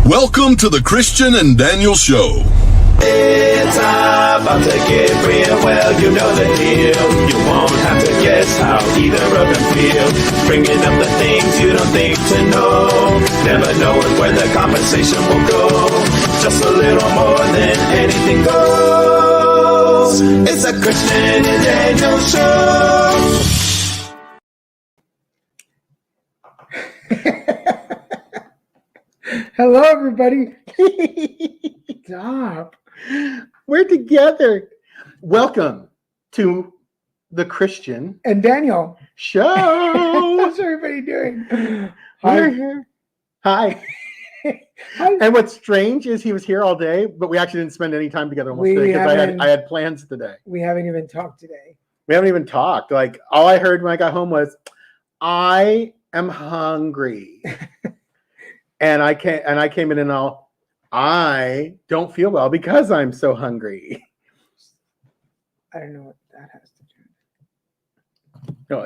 Welcome to the Christian and Daniel Show. It's about to get real, well, you know the deal. You won't have to guess how either of them feel. Bringing up the things you don't think to know. Never knowing where the conversation will go. Just a little more than anything goes. It's a Christian and Daniel Show. Hello, everybody. Stop. We're together. Welcome to the Christian And Daniel. Show. How's everybody doing? We're here. Hi. Hi. And what's strange is he was here all day, but we actually didn't spend any time together almost We today because haven't- I had plans today. We haven't even talked today. We haven't even talked. Like all I heard when I got home was, "I am hungry," and I came in and I don't feel well because I'm so hungry. I don't know what that has to do. No,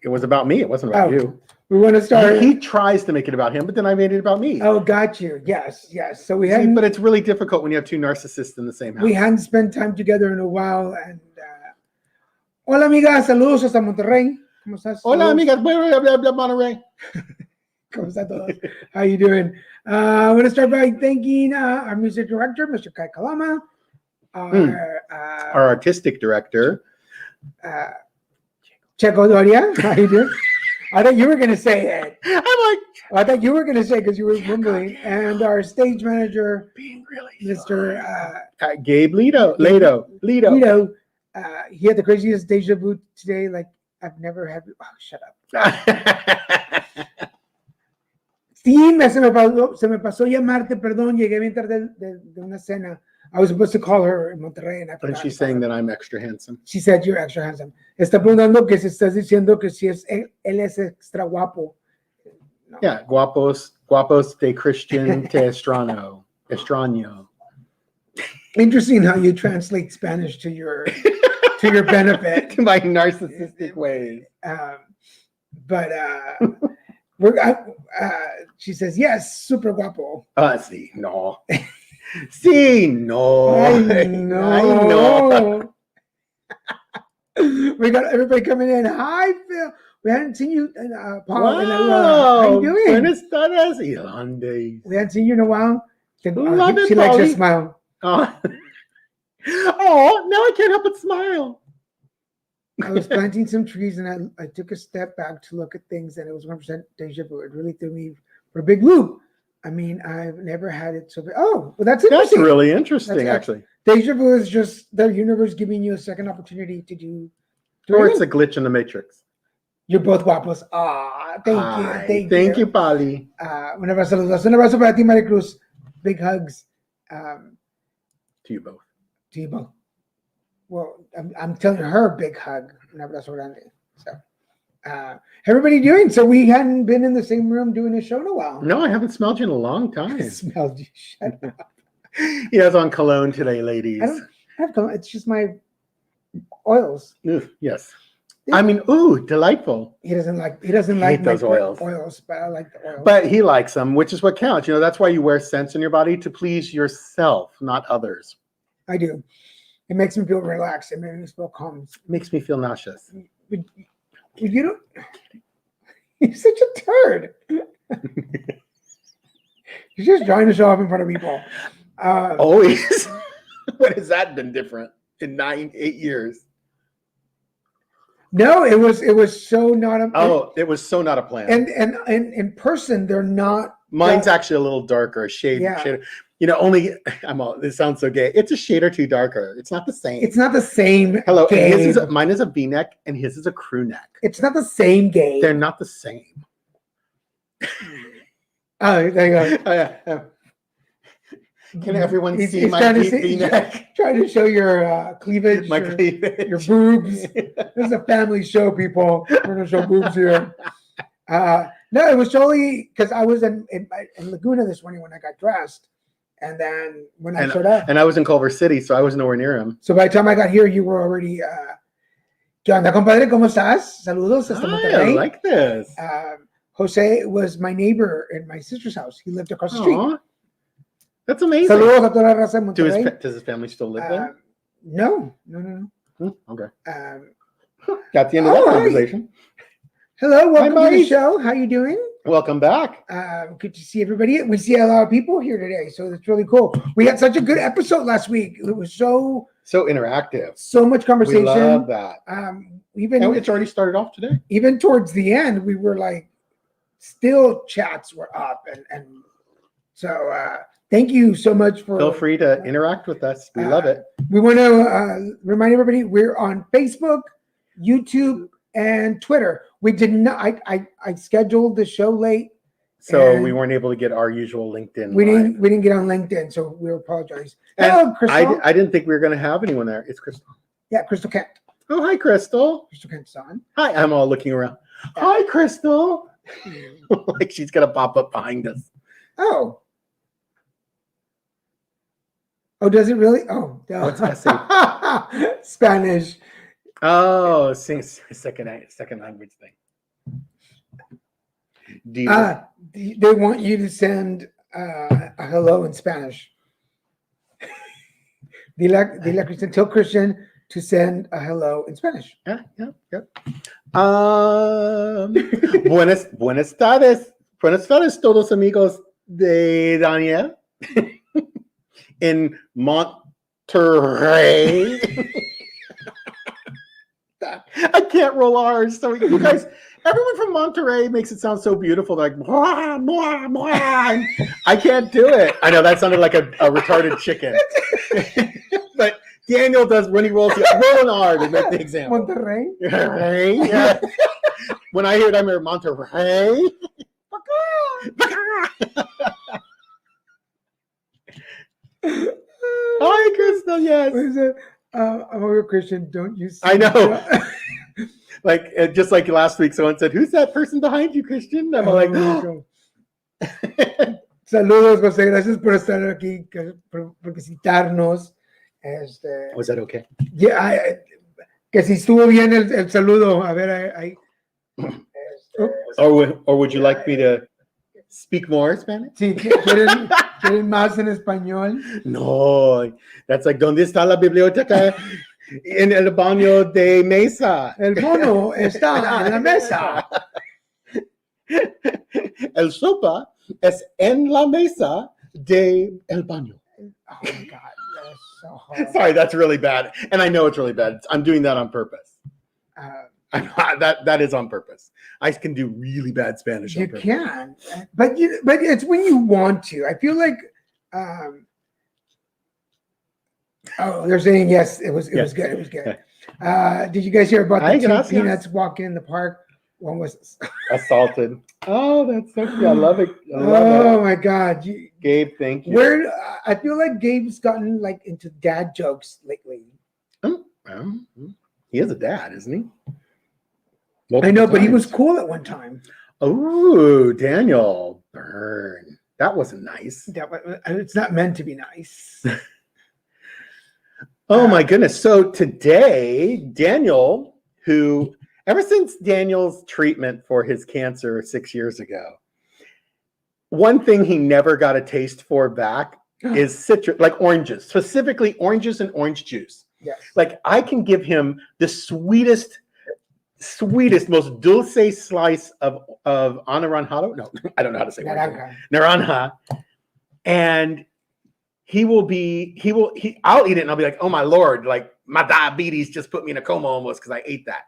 it was about me. It wasn't about Oh. you. We want to start. He tries to make it about him, but then I made it about me. Oh, got you. Yes. So we See, hadn't. but it's really difficult when you have two narcissists in the same house. We hadn't spent time together in a while. And hola, amiga. Saludos hasta Monterrey. ¿Cómo estás? Hola, Saludos. amigas. Blah, blah, blah, Monterey. ¿Cómo está todos? How you doing? I'm going to start by thanking our music director, Mr. Kai Kalama. Our artistic director. Checo Doria. How you doing? I thought you were going to say it. I'm I thought you were going to say because you were mumbling. And our stage manager, being really Mr. Gabe Leto. Guido, he had the craziest deja vu today. Like I've never had. Oh, shut up. Sí, se me pasó llamarte, perdón, llegué bien tarde de una cena. I was supposed to call her in Monterrey and I And forgot. she's saying that I'm extra handsome. She said you're extra handsome. Está preguntando que si estás diciendo que si es él es extra guapo. No. Yeah, guapos de Christian te extraño. Interesting how you translate Spanish to your benefit. My narcissistic ways. But she says yes, super guapo. Sí, no. Sí, no. I know. We got everybody coming in. Hi, Phil. We hadn't seen you, Paul. Wow. How you doing? Buenas tardes, Irlandés. We hadn't seen you in a while. Love it, She likes your Polly. smile. Oh. Oh, now I can't help but smile. I was planting some trees and I took a step back to look at things and it was 100% deja vu. It really threw me for a big loop. I mean, I've never had it so big. Oh, well, that's That's interesting. really interesting, That's- actually. Deja vu is just the universe giving you a second opportunity to do. Or it's a glitch in the matrix. You're both guapos. Thank Hi. you. Thank you, Polly. Un abrazo para ti, Maricruz. Big hugs To you both. to you both. Well, I'm telling her a big hug. Un abrazo grande. So, everybody doing? So we hadn't been in the same room doing a show in a while. No, I haven't smelled you in a long I time. smelled you. Shut up. He has on cologne today, ladies. I don't have to. It's just my oils. Ooh, yes. I mean, ooh, delightful. He doesn't like hate those my oils. but I like the oils. But he likes them, which is what counts. You know, that's why you wear scents in your body, to please yourself, not others. I do. It makes me feel relaxed. It makes me feel calm. Makes me feel nauseous. You don't. You're such a turd. You're just trying to show off in front of people. Always. What has that been different in 8 years? No, it was so not a. Oh, it was so not a plan. And in person, they're not. Mine's actually a little darker, a shade. Yeah. You know, only this sounds so gay. It's a shade or two darker. It's not the same. It's not the same. Hello, and game. mine is a V-neck, and his is a crew neck. It's not the same game. They're not the same. Oh, there you go. Oh, yeah. Can everyone He's see my trying to deep V-neck? Trying to show your cleavage, My your cleavage. boobs. This is a family show, people. We're gonna show boobs here. No, it was totally because I was in Laguna this morning when I got dressed, and then when I showed up, And I was in Culver City, so I was nowhere near him. so by the time I got here, you were already. ¿Qué onda, compadre? ¿Cómo estás? Saludos hasta Hi, I Monterrey. like this. Jose was my neighbor in my sister's house. He lived across the street. Aw. That's amazing. Saludos a toda la raza de Monterrey. Does his family still live there? No. Okay. Um, Got the end of Oh, that hi. conversation. hello, welcome to the Mike. show. How you doing? Welcome back. Good to see everybody. We see a lot of people here today, so it's really cool. We had such a good episode last week. It was so interactive. much We conversation. love that. Even And it's already started off today. even towards the end, we were like, still chats were up, and so thank you so much for. Feel free to interact with us. We love it. We want to remind everybody we're on Facebook, YouTube, and Twitter. We did not. I scheduled the show late. So and we weren't able to get our usual LinkedIn. We live. didn't get on LinkedIn, so we apologize. And Hello, Crystal. I didn't think we were going to have anyone there. It's Crystal. Yeah, Crystal Kent. Oh, hi, Crystal. Crystal Kent's on. Hi. I'm all looking around. Hi, Crystal. Like she's going to pop up behind us. Oh. Oh, does it really? Oh, What's that Spanish. Oh, second language thing. They want you to send a hello in Spanish. Dile a Christian, tell Christian to send a hello in Spanish. Yeah. Buenas tardes. Buenas tardes, todos amigos de Daniel in Monterrey. I can't roll R's. So you guys, everyone from Monterrey makes it sound so beautiful. They're like, blah, blah, blah. I can't do it. I know that sounded like a retarded chicken. But Daniel does when he rolls an R to make the example. Monterrey. Yeah. When I hear it, I'm here, Monterrey. Hi, Crystal. Yes. What is it? I'm a real Christian. Don't you see? I know. Like just like last week, someone said, "Who's that person behind you, Christian?" I'm like, Saludos, José. Gracias por estar aquí, por visitarnos. Was that okay? Yeah, que si estuvo bien el saludo. A ver, ahí. Or would you like me to speak more Spanish? Sí, ¿quieren más en español? No, that's like, ¿dónde está la biblioteca? En el baño de mesa. El mono está en la mesa. El sopa es en la mesa de el baño. Oh my God, that's so hard. Sorry, that's really bad, and I know it's really bad. I'm doing that on purpose. That is on purpose. I can do really bad Spanish. You can, but it's when you want to. I feel like, they're saying yes. It was good. It was good. Did you guys hear about the two peanuts walking in the park? One was assaulted. Oh, that's so cute. I love it. Oh my God, Gabe, thank you. I feel like Gabe's gotten like into dad jokes lately. He is a dad, isn't he? I know, but he was cool at one time. Oh, Daniel, burn. That wasn't nice. It's not meant to be nice. Oh my goodness. So today, Daniel, who ever since Daniel's treatment for his cancer 6 years ago, one thing he never got a taste for back is citrus, like oranges, specifically oranges and orange juice. Yes. Like I can give him the sweetest, most dulce slice of anaranjado. No, I don't know how to say naranja. And I'll eat it and I'll be like, oh my Lord, like my diabetes just put me in a coma almost because I ate that.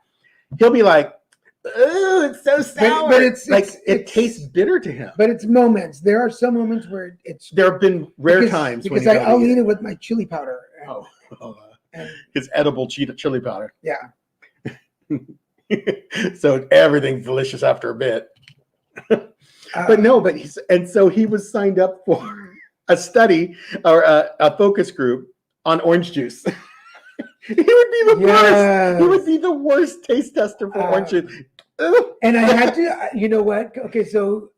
He'll be like, oh, it's so sour. But it tastes bitter to him. But it's moments. There are some moments where it's. There have been rare times because I'll eat it with my chili powder. And his edible chili powder. Yeah. So everything's delicious after a bit. So he was signed up for a study or a focus group on orange juice. He would be the worst. He would be the worst taste tester for orange juice. And I had to, you know what? Okay, so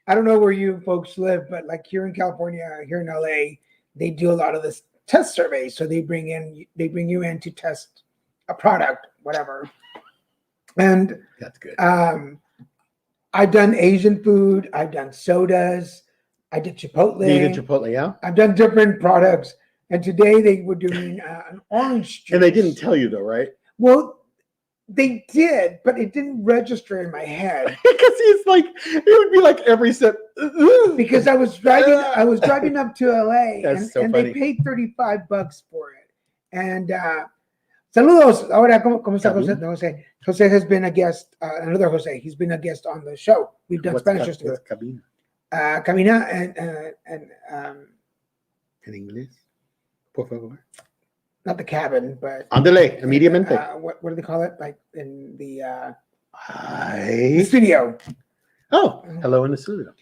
I don't know where you folks live, but like here in California, here in LA, they do a lot of this test surveys. So they bring you in to test a product, whatever. And that's good. I've done Asian food. I've done sodas. I did Chipotle. You did Chipotle, yeah? I've done different products, and today they were doing an orange juice. And they didn't tell you though, right? Well, they did, but it didn't register in my head Because he's like, it would be like every sip. because I was driving up to LA, That's and so they funny. paid $35 for it. And saludos. Ahora, ¿cómo está Jose? No, Jose has been a guest. Another Jose. He's been a guest on the show. We've done Spanish shows together. cabina? Camina and En inglés. Por favor. not the cabin, but Ándale, immediately. what do they call it? Like in the Hi. studio. Oh, hello in the studio.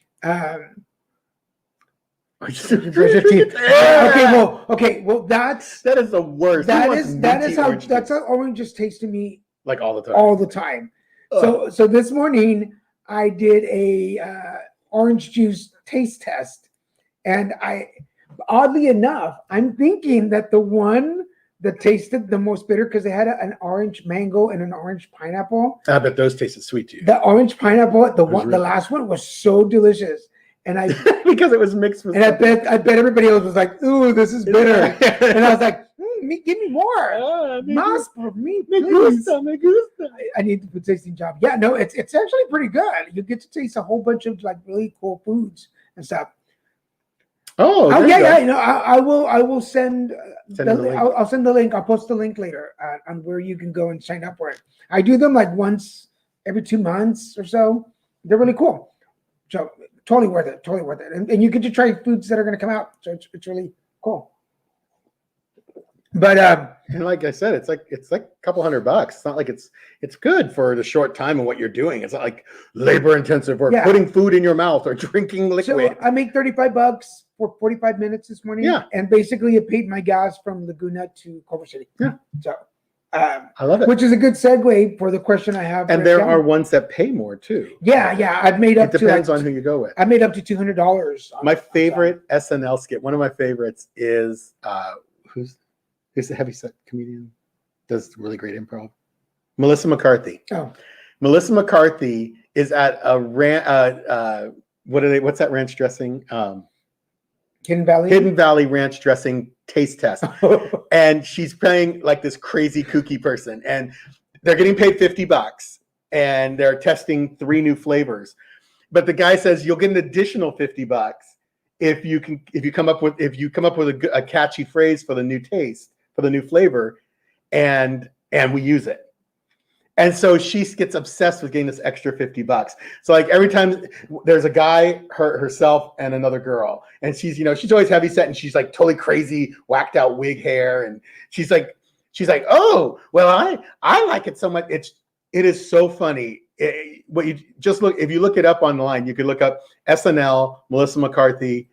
Okay, well that's that is the worst. Who wants minty orange that's juice? how oranges taste to me like all the time. all the time. Ugh. So this morning I did a orange juice taste test, and oddly enough, I'm thinking that the one that tasted the most bitter, because they had an orange mango and an orange pineapple. I bet those tasted sweet to you. The orange pineapple, the really last one was so delicious, and because it was mixed with. and I bet everybody else was like, "Ooh, this is bitter," and I was like, "Give me more, más for me, Me please." gusta, me gusta. I need the food tasting job. Yeah, no, it's actually pretty good. You get to taste a whole bunch of like really cool foods and stuff. Oh, Oh there yeah, you go. yeah. You know, I will send. Send me the link. I'll send the link. I'll post the link later on where you can go and sign up for it. I do them like once every 2 months or so. They're really cool. So totally worth it. Totally worth it. And you get to try foods that are going to come out. So it's really cool. But And like I said, it's like a couple $100. It's not like it's good for the short time of what you're doing. It's not like labor intensive or Yeah. putting food in your mouth or drinking liquid. so I make $35 for 45 minutes this morning. Yeah. And basically it paid my gas from Laguna to Culver City. Yeah. So I love it. which is a good segue for the question I have. And written there down. are ones that pay more too. Yeah. I've made up It depends to on who you go with. I made up to $200. My favorite SNL skit, one of my favorites is who's the heavyset comedian? Does really great improv. Melissa McCarthy. Oh, Melissa McCarthy is at a what's that ranch dressing? Hidden Valley. Hidden Valley ranch dressing taste test. And she's playing like this crazy kooky person, and they're getting paid $50 and they're testing 3 new flavors. But the guy says you'll get an additional $50 if you come up with a catchy phrase for the new taste, for the new flavor, and we use it. And so she gets obsessed with getting this extra $50. So like every time there's a guy, herself, and another girl, and she's always heavy set, and she's like totally crazy, whacked out wig hair, and she's like, oh well, I like it so much. It is so funny. If you look it up online, you could look up SNL Melissa McCarthy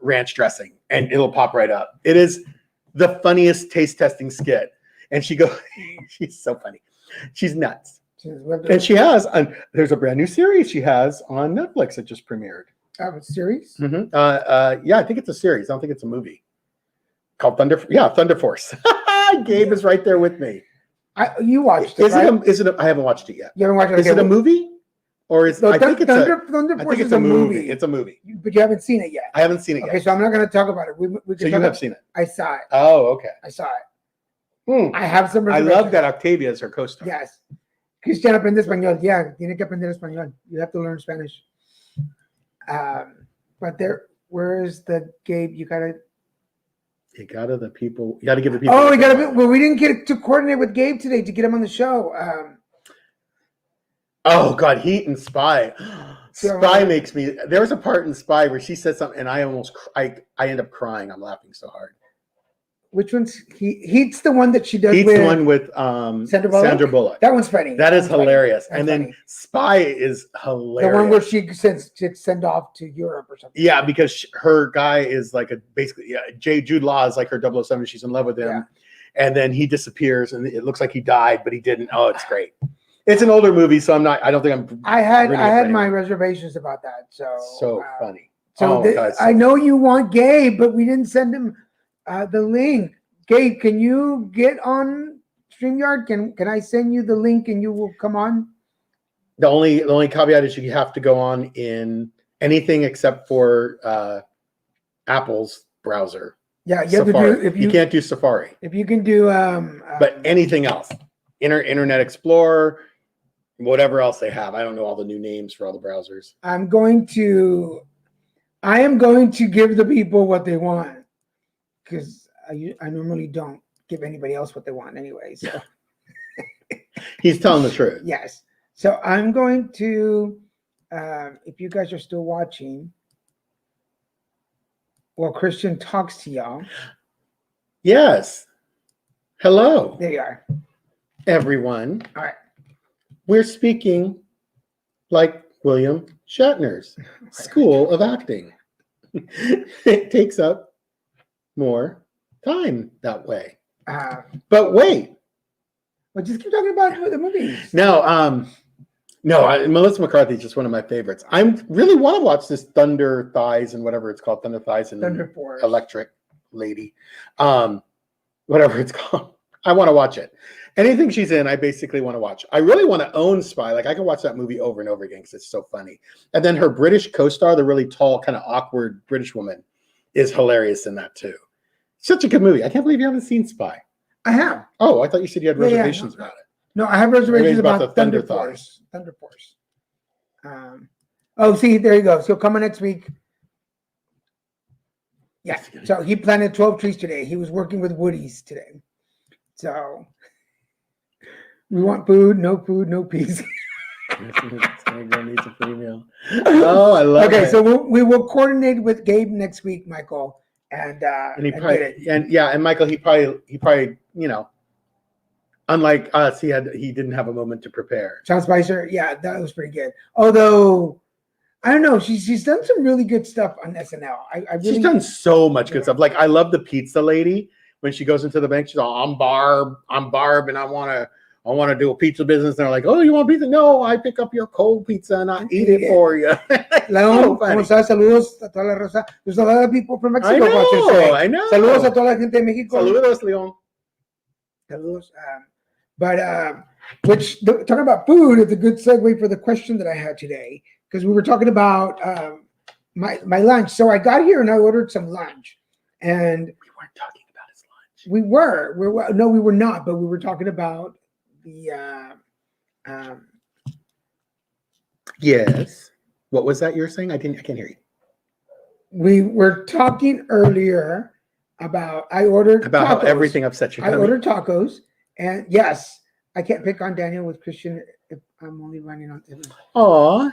ranch dressing, and it'll pop right up. It is the funniest taste testing skit, and she's so funny. She's nuts. And there's a brand new series she has on Netflix that just premiered. A series? Mm-hmm. Yeah, I think it's a series. I don't think it's a movie. Called Thunder Force. Gabe is right there with me. You watched it, right? I haven't watched it yet. You haven't watched it? Is it a movie? Or is No, I think it's Thunder I Force think it's is a movie. It's a movie. But you haven't seen it yet. I haven't seen it Okay, yet. so I'm not going to talk about it. We So can you talk have about- seen it. I saw it. Oh, okay. I saw it. Hmm. I have some I reservations. love that Octavia is her co-star. Yes. Cristian aprende español. Yeah, tiene que aprender español. You have to learn Spanish. But where is the Gabe? You gotta You gotta give the people. Oh, we gotta. Well, we didn't get to coordinate with Gabe today to get him on the show. Oh God, Heat and Spy. So- Spy makes me. There was a part in Spy where she said something, and I end up crying. I'm laughing so hard. Which one's Heat's the one that she does Heat's with the one with Sandra Bullock. That one's funny. That is one's funny. hilarious. That's And then funny. Spy is hilarious. The one where she send off to Europe or something. Yeah, because her guy is like Jude Law is like her 007. She's in love with him. Yeah. And then he disappears and it looks like he died, but he didn't. Oh, it's great. It's an older movie, so I don't think I'm. I had bringing it for my anyone. reservations about that. So Funny. So God, I know you want Gabe, but we didn't send him the link. Gabe, can you get on StreamYard? Can I send you the link and you will come on? The only caveat is you have to go on in anything except for Apple's browser. Yeah, you have to Safari. do if you can't do Safari, if you can do but anything else, Internet Explorer, whatever else they have. I don't know all the new names for all the browsers. I am going to give the people what they want, because I normally don't give anybody else what they want anyway. So He's telling the truth. yes. So I'm going to, if you guys are still watching, while Christian talks to y'all. Yes. Hello, There you are. everyone. All right. We're speaking like William Shatner's School of Acting. It takes up more time that way. But wait. Well, just keep talking about the movies. No, Melissa McCarthy is just one of my favorites. I really want to watch this Thunder Thighs and whatever it's called, Thunder Thighs and Thunder Force. Electric Lady, whatever it's called. I want to watch it. Anything she's in, I basically want to watch. I really want to own Spy. Like I can watch that movie over and over again because it's so funny. And then her British co-star, the really tall, kind of awkward British woman, is hilarious in that too. Such a good movie. I can't believe you haven't seen Spy. I have. Oh, I thought you said you had reservations about it. No, I have reservations about about the Thunder Thunder Force. Thunder Force. Oh, see, there you go. So coming next week. Yeah. So he planted 12 trees today. He was working with Woodies today. So we want food, no peace. Oh, I love it. Okay, so we will coordinate with Gabe next week, Michael, and he get probably it. and Michael, he probably unlike us, he didn't have a moment to prepare. Sean Spicer, yeah, that was pretty good. Although I don't know, she's done some really good stuff on SNL. She's done so much good stuff. Like I love the pizza lady when she goes into the bank. She's all, I'm Barb, and I want to do a pizza business. And they're like, oh, you want pizza? No, I pick up your cold pizza and I eat it for you. Leon, ¿cómo estás? Saludos a toda la raza. There's a lot of people from Mexico watching today. I know. Saludos a toda la gente de México. Saludos, Leon. Saludos. Talking about food is a good segue for the question that I had today, because we were talking about my lunch. So I got here and I ordered some lunch, and We weren't talking about his lunch. we were not, but we were talking about the Yes. What was that you're saying? I can't hear you. we were talking earlier about I ordered About tacos. how everything upsets you. I ordered tacos, and yes, I can't pick on Daniel with Christian if I'm only running on him. Aw.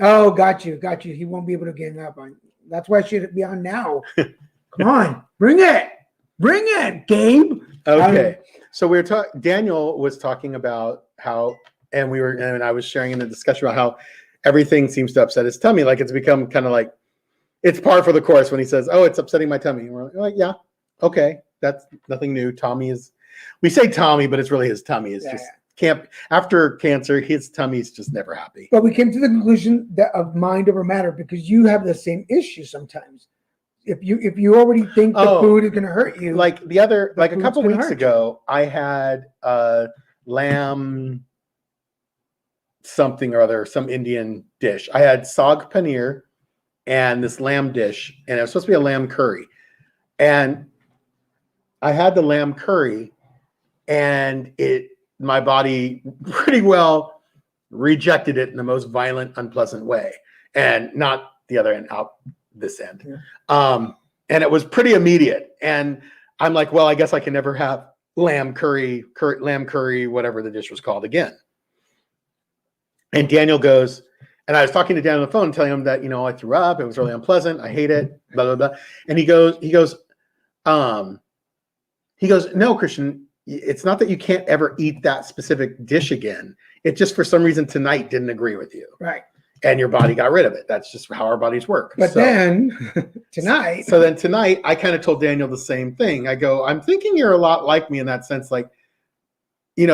Oh, got you. He won't be able to gang up on. That's why I should be on now. Come on, bring it, Gabe. Okay. So we were talking. Daniel was talking about how, and I was sharing in the discussion about how everything seems to upset his tummy. Like it's become kind of like it's par for the course when he says, "Oh, it's upsetting my tummy." And we're like, "Yeah, okay, that's nothing new." We say Tommy, but it's really his tummy. It's just after cancer, his tummy's just never happy. But we came to the conclusion that of mind over matter, because you have the same issue sometimes. If you already think the food is going to hurt you, Like a food's couple gonna weeks hurt ago, I had lamb something or other, some Indian dish. I had saag paneer and this lamb dish, and it was supposed to be a lamb curry. And I had the lamb curry, and my body pretty well rejected it in the most violent, unpleasant way, and not the other end, out this end. Yeah. And it was pretty immediate. And I'm like, well, I guess I can never have lamb curry, whatever the dish was called again. And Daniel goes, and I was talking to Daniel on the phone, telling him that, I threw up. It was really unpleasant. I hate it, blah, blah, blah. And he goes, no, Christian, it's not that you can't ever eat that specific dish again. It just, for some reason, tonight didn't agree with you. right? And your body got rid of it. That's just how our bodies work. But then tonight, So then tonight, I kind of told Daniel the same thing. I go, I'm thinking you're a lot like me in that sense. Like,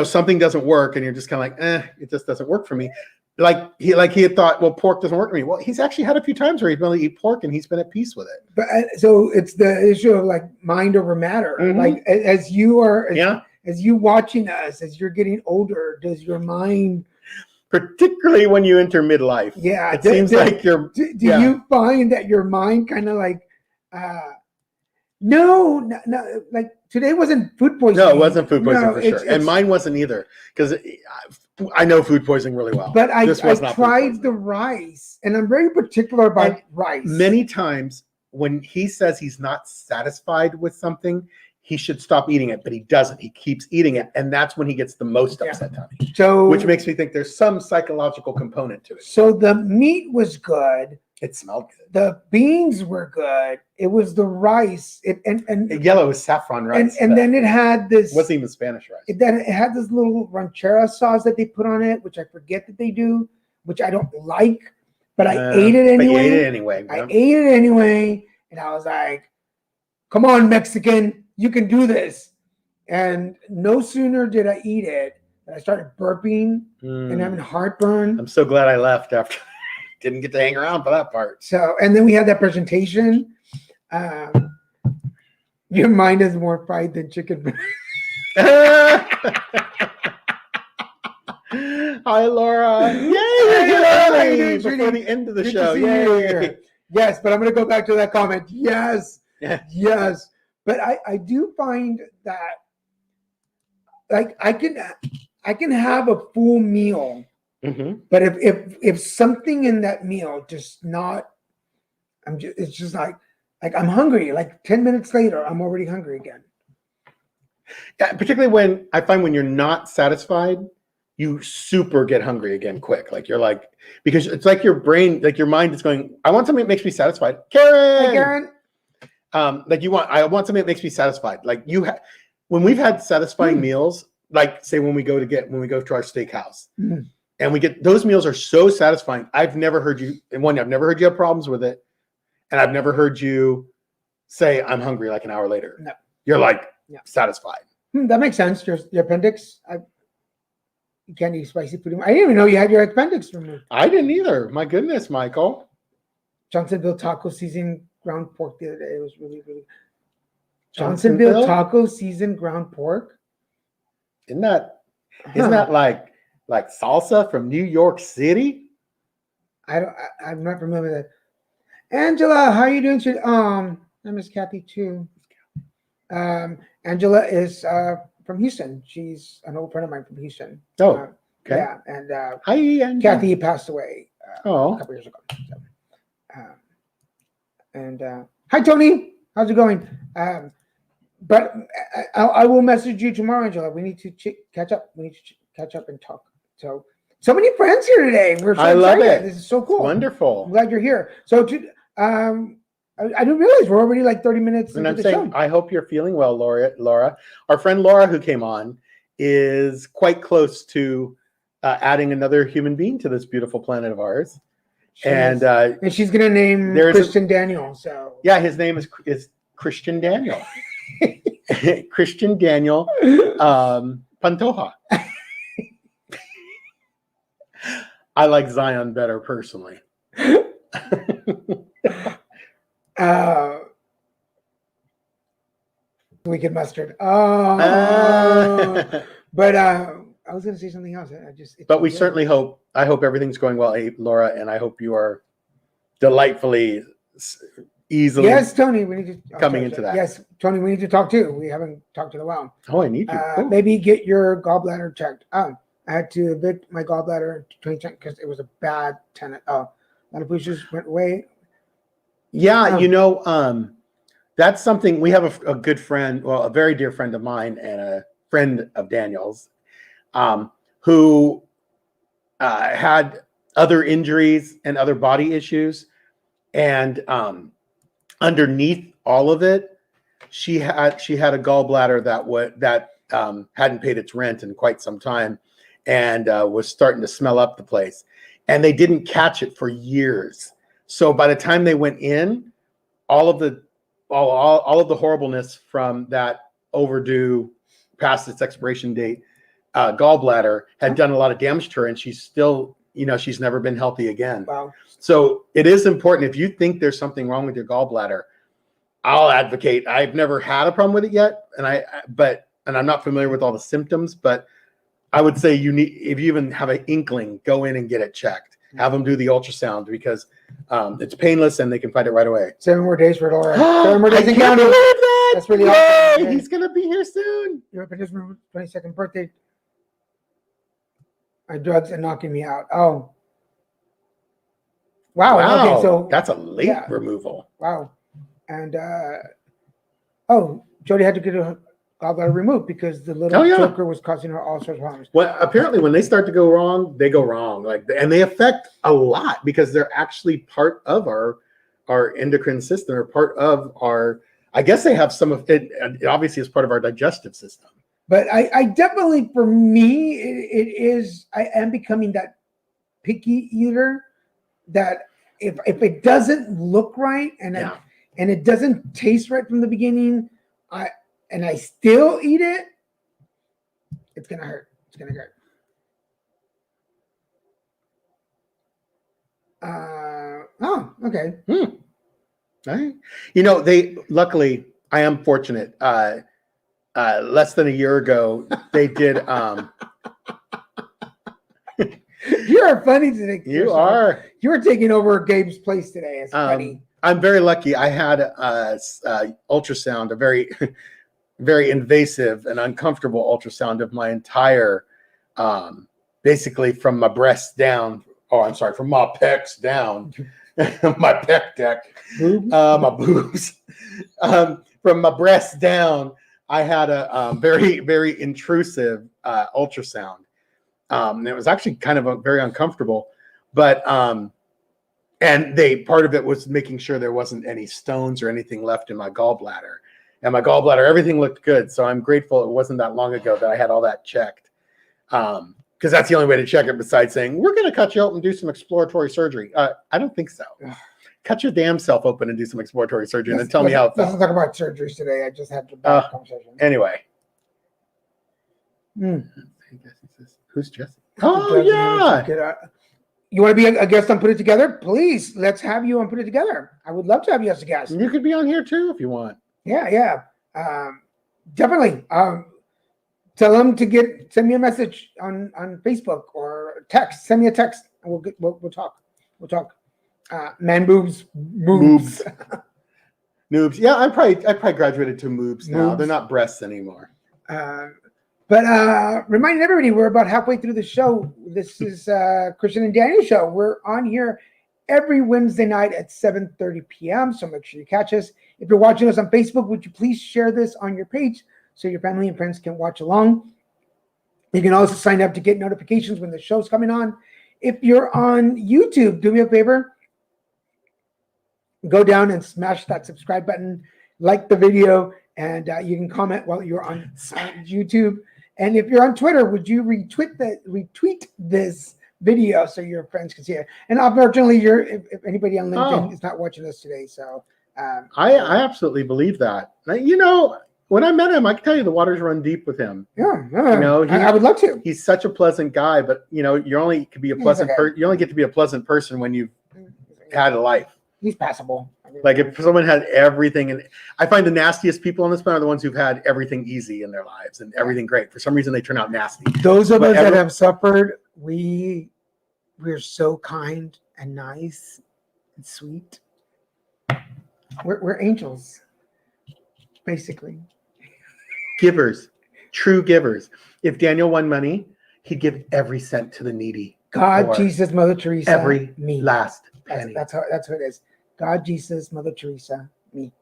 something doesn't work and you're just kind of like, it just doesn't work for me. Like he had thought, well, pork doesn't work for me. Well, he's actually had a few times where he's been able to eat pork and he's been at peace with it. but so it's the issue of like mind over matter. Mhm. Like as you watching us, as you're getting older, does your mind particularly when you enter midlife. Yeah. It seems like you're. Do yeah. you find that your mind kind of like, no, like today wasn't food poisoning. No, it wasn't food poisoning No, for sure, and it's- mine wasn't either because I know food poisoning really well. But I This was not food tried poisoning. the rice, and I'm very particular about And rice. Many times when he says he's not satisfied with something, he should stop eating it, but he doesn't. He keeps eating it, and that's when he gets the most Yeah. upset, Tony. So, Which makes me think there's some psychological component to it. so the meat was good. It smelled good. The beans were good. It was the rice. And Yellow is saffron rice. and then it had this. it wasn't even Spanish rice. It had this little ranchera sauce that they put on it, which I forget that they do, which I don't like, but I ate it But you anyway. ate it anyway. I yeah. ate it anyway, and I was like, "Come on, Mexican, you can do this." And no sooner did I eat it, than I started burping and having heartburn. I'm so glad I left after. Didn't get to hang around for that part. So, and then we had that presentation. Your mind is more fried than chicken. Hi, Laura. Yay! Hey, Laura, how you doing, Before sweetie? the end of the Good to show. see you Yay! here. Yes, but I'm going to go back to that comment. Yes, Yeah. yes. But I do find that, like, I can have a full meal, Mhm. but if something in that meal just not, it's just like I'm hungry. Like 10 minutes later, I'm already hungry again. Yeah, particularly when I find when you're not satisfied, you super get hungry again quick. Like you're like, because it's like your brain, like your mind is going, I want something that makes me satisfied. Karen! Hey, Karen. I want something that makes me satisfied. Like when we've had satisfying meals, like say when we go to our steakhouse Mhm. and we get those meals are so satisfying. I've never heard you have problems with it. And I've never heard you say I'm hungry like an hour later. No. You're like Yeah. satisfied. That makes sense. Your appendix. You can't eat spicy food. I didn't even know you had your appendix removed. I didn't either. My goodness, Michael. Johnsonville taco seasoned ground pork the other day. It was really, really. Johnsonville taco seasoned ground pork. Isn't that Huh. like salsa from New York City? I'm not familiar with that. Angela, how are you doing today? I miss Kathy too. Angela is from Houston. She's an old friend of mine from Houston. Oh, Uh, okay. Yeah, and Hi, Angela. Kathy passed away a Oh, couple years ago. So, hi Tony, how's it going? But I will message you tomorrow, Angela. We need to catch up. We need to catch up and talk. So many friends here today. We're so I love excited. it. This is so cool. I'm wonderful. glad you're here. So I didn't realize we're already like 30 minutes And into I'm the saying, show. I hope you're feeling well, Laura. Our friend Laura, who came on, is quite close to adding another human being to this beautiful planet of ours. And And she's gonna name there's a- Christian Daniel. So yeah, his name is Christian Daniel. Christian Daniel Pantoja. I like Zion better personally. Wicked mustard. But I was gonna say something else. But we certainly hope. I hope everything's going well, Laura, and I hope you are delightfully, easily. Yes, Tony. We need to Coming into that. Yes, Tony. We need to talk too. We haven't talked in a while. Oh, I need you. Cool. Maybe get your gallbladder checked. I had to evict my gallbladder in 2010 because it was a bad tenant. A lot of pushes went away. Yeah, that's something we have a good friend, well, a very dear friend of mine and a friend of Daniel's, who had other injuries and other body issues, and underneath all of it, she had a gallbladder that hadn't paid its rent in quite some time, and was starting to smell up the place, and they didn't catch it for years. So by the time they went in, all of the horribleness from that overdue, past its expiration date, gallbladder had done a lot of damage to her, and she's still, she's never been healthy again. Wow. So it is important, if you think there's something wrong with your gallbladder, I'll advocate. I've never had a problem with it yet, and I'm not familiar with all the symptoms, but I would say you need, if you even have an inkling, go in and get it checked. Have them do the ultrasound because it's painless and they can find it right away. 7 more days for Laura. 7 I more days in can't county. believe that. That's really Yay! awesome. He's gonna be here soon. Your participant 22nd birthday. My drugs are knocking me out. Oh. Wow. Okay, so that's a late yeah. removal. wow. And Jody had to get her gallbladder removed because the little Oh, yeah. joker was causing her all sorts of problems. Well, apparently, when they start to go wrong, they go wrong. Like, and they affect a lot because they're actually part of our endocrine system, or part of our. I guess they have some of it. It obviously is part of our digestive system. But I definitely, for me, it is. I am becoming that picky eater. That if it doesn't look right and Yeah. and it doesn't taste right from the beginning, I still eat it, it's gonna hurt. It's gonna hurt. Okay. Right? You know, luckily I am fortunate. Less than a year ago, they did. You are funny today. You Christopher. are. You were taking over Gabe's place today. It's funny. I'm very lucky. I had ultrasound, a very, very invasive and uncomfortable ultrasound of my entire, basically from my breasts down. Oh, I'm sorry, from my pecs down, my pec deck, my boobs. From my breasts down, I had a very, very intrusive ultrasound. And it was actually kind of very uncomfortable, but and part of it was making sure there wasn't any stones or anything left in my gallbladder. And my gallbladder, everything looked good. So I'm grateful it wasn't that long ago that I had all that checked. Because that's the only way to check it besides saying, we're going to cut you open and do some exploratory surgery. I don't think so. Cut your damn self open and do some exploratory surgery and then tell me how it Let's felt. not talk about surgeries today. I just had a bad conversation. Anyway. Who's Jesse? Oh, Jesse, yeah. You want to be a guest on Put It Together? Please, let's have you on Put It Together. I would love to have you as a guest. You could be on here too if you want. Yeah. Definitely. Tell them to send me a message on Facebook or text. Send me a text. And we'll talk. We'll talk. Man boobs. Moobs. Noobs. Yeah, I probably graduated to moobs now. Moobs. They're not breasts anymore. But reminding everybody, we're about halfway through the show. This is Christian and Daniel show. We're on here every Wednesday night at 7:30 p.m. So make sure you catch us. If you're watching us on Facebook, would you please share this on your page so your family and friends can watch along? You can also sign up to get notifications when the show's coming on. If you're on YouTube, do me a favor. Go down and smash that subscribe button, like the video, and you can comment while you're on YouTube. And if you're on Twitter, would you retweet this video so your friends can see it? And unfortunately, if anybody on LinkedIn is not watching us today, so I absolutely believe that. You know, when I met him, I can tell you the waters run deep with him. Yeah, You know, I would love to. He's such a pleasant guy, but you know, you only can be a pleasant okay. You only get to be a pleasant person when you've had a life. He's passable. Like if someone had everything, and I find the nastiest people on this planet are the ones who've had everything easy in their lives and everything great. For some reason, they turn out nasty. Those of us that Whatever- have suffered, we're so kind and nice and sweet. We're angels, basically. Givers, true givers. If Daniel won money, he'd give every cent to the needy. God, Or Jesus, Mother Teresa, every me. last penny. That's what it is. God, Jesus, Mother Teresa, me.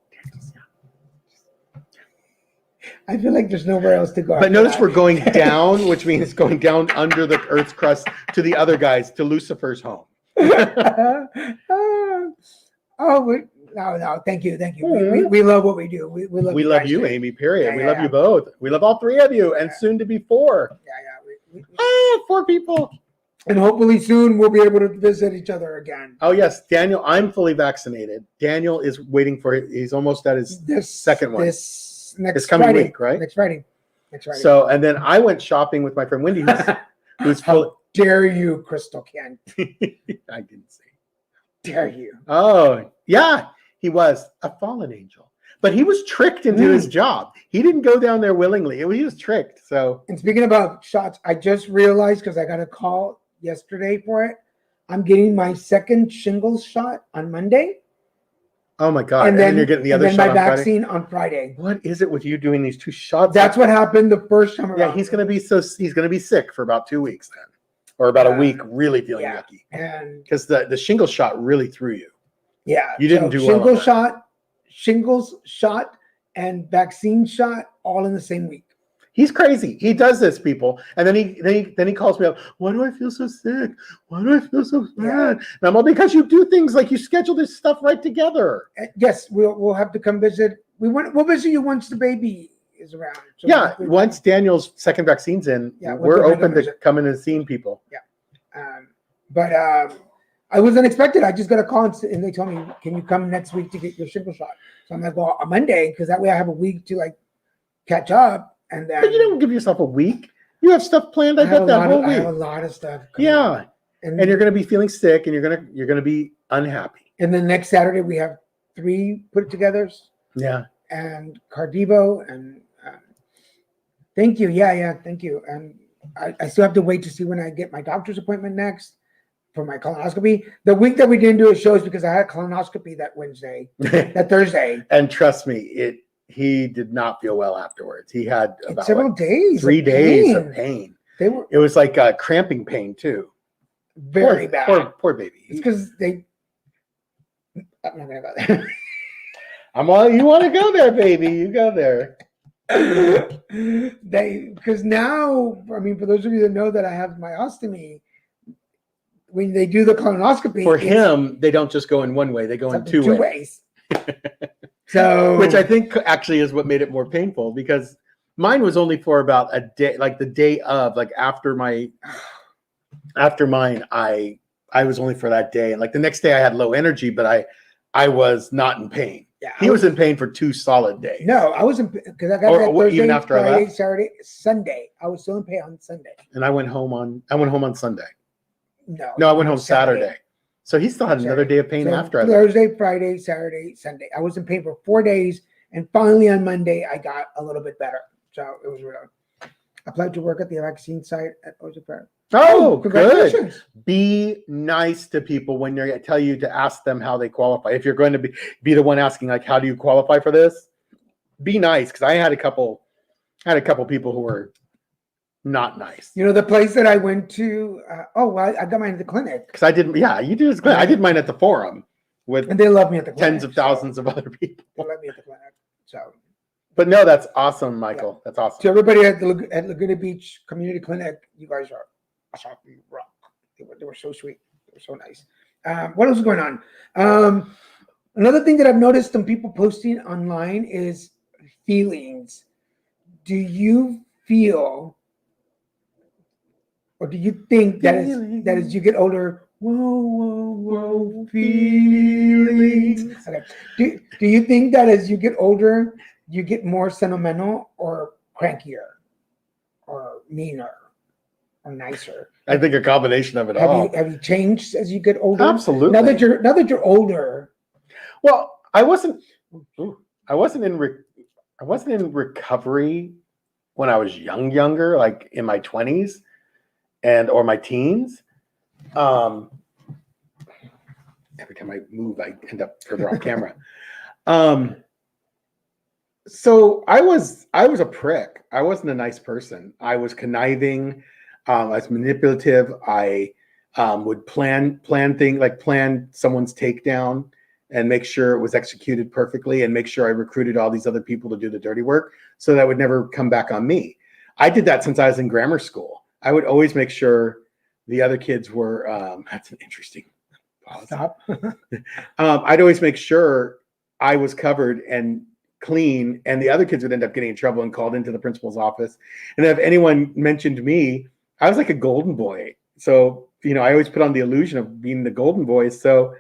I feel like there's nowhere else to go. But notice we're going down, which means going down under the Earth's crust to the other guys, to Lucifer's home. No, thank you. We love what we do. We love We you love guys you, too. Amy, period. Yeah, We yeah, love yeah. you both. We love all three of you, and soon to be four. Yeah. 4 people. And hopefully soon we'll be able to visit each other again. Oh, yes. Daniel, I'm fully vaccinated. Daniel is waiting for it. He's almost at his second one. This next This coming Friday. week, right? Next Friday. So, and then I went shopping with my friend Wendy, who's fully. How dare you, Crystal Kent? I didn't say. Dare you? Oh, yeah. He was a fallen angel. But he was tricked into his job. He didn't go down there willingly. He was tricked. So And speaking about shots, I just realized because I got a call yesterday for it. I'm getting my second shingles shot on Monday. oh my God. And then you're getting the other and shot then on my Friday. vaccine on Friday. What is it with you doing these 2 shots? That's what happened the first time around. Yeah, he's gonna be sick for about 2 weeks then. Or about a week, really feeling yeah. yucky. And Because the shingle shot really threw you. yeah, You didn't do well on that. shingles shot, and vaccine shot all in the same week. He's crazy. He does this, people. And then he calls me up. Why do I feel so sick? Why do I feel so bad? And I'm all, because you do things like you schedule this stuff right together. Yes, we'll have to come visit. We'll visit you once the baby is around. So Yeah, once Daniel's second vaccine's in, Yeah, we're we'll open to visit. coming and seeing people. But I was unexpected. I just got a call and they told me, "Can you come next week to get your shingle shot?" So I'm like, "Well, on Monday, because that way I have a week to like catch up." And then But you don't give yourself a week. You have stuff planned. I bet that whole I have a week. lot of stuff. coming Yeah, up. and you're gonna be feeling sick, and you're gonna be unhappy. And then next Saturday we have 3 put-togethers Yeah. and Cardivo and thank you. Yeah, thank you. And I still have to wait to see when I get my doctor's appointment next for my colonoscopy. The week that we didn't do a show is because I had colonoscopy that Thursday. And trust me, he did not feel well afterwards. He had about Several days. 3 of days pain. of pain. They were It was like cramping pain too. very bad. Poor baby. It's because I'm not gonna go there. I'm all, you want to go there, baby? You go there. Because now, I mean, for those of you that know that I have my ostomy, when they do the colonoscopy, For it's him, they don't just go in one way; they go in up to two ways. ways. So, Which I think actually is what made it more painful, because mine was only for about a day, like the day of, like after mine, I was only for that day, and like the next day I had low energy, but I was not in pain. yeah, He was in pain for 2 solid days. No, I wasn't, because I got Or that what, Thursday, even after I Friday, left? Saturday, Sunday. I was still in pain on Sunday. And I went home on Sunday. No, No, I went home Saturday. So he still had another day of pain So after I left. Thursday, Friday, Saturday, Sunday. I was in pain for 4 days, and finally on Monday I got a little bit better. So it was real. I applied to work at the vaccine site at Ocean Fair. Oh, good. Congratulations! Be nice to people when they tell you to ask them how they qualify. If you're going to be the one asking, like, how do you qualify for this? Be nice, because I had a couple people who were not nice. You know, the place that I went to. I got mine at the clinic, Because I didn't. Yeah, you do. It's good. I did mine at the Forum with and they love me at the clinic. tens of thousands of other people. They love me at the clinic. So But no, that's awesome, Michael. That's awesome. to everybody at at Laguna Beach Community Clinic, you guys are awesome. You rock. They were so sweet. They were so nice. What else is going on? Another thing that I've noticed some people posting online is feelings. Do you feel, or do you think that as you get older, whoa, feelings? Okay. Do you think that as you get older, you get more sentimental or crankier or meaner or nicer? I think a combination of it all. Have you changed as you get older? Absolutely. Now that you're older. Well, I wasn't in recovery when I was younger, like in my 20s or my teens. Every time I move, I end up further off camera. So I was a prick. I wasn't a nice person. I was conniving. I was manipulative. I would plan things, like plan someone's takedown and make sure it was executed perfectly, and make sure I recruited all these other people to do the dirty work so that would never come back on me. I did that since I was in grammar school. I would always make sure the other kids were, that's an interesting pause. Stop. I'd always make sure I was covered and clean, and the other kids would end up getting in trouble and called into the principal's office. And if anyone mentioned me, I was like a golden boy. So, I always put on the illusion of being the golden boy. So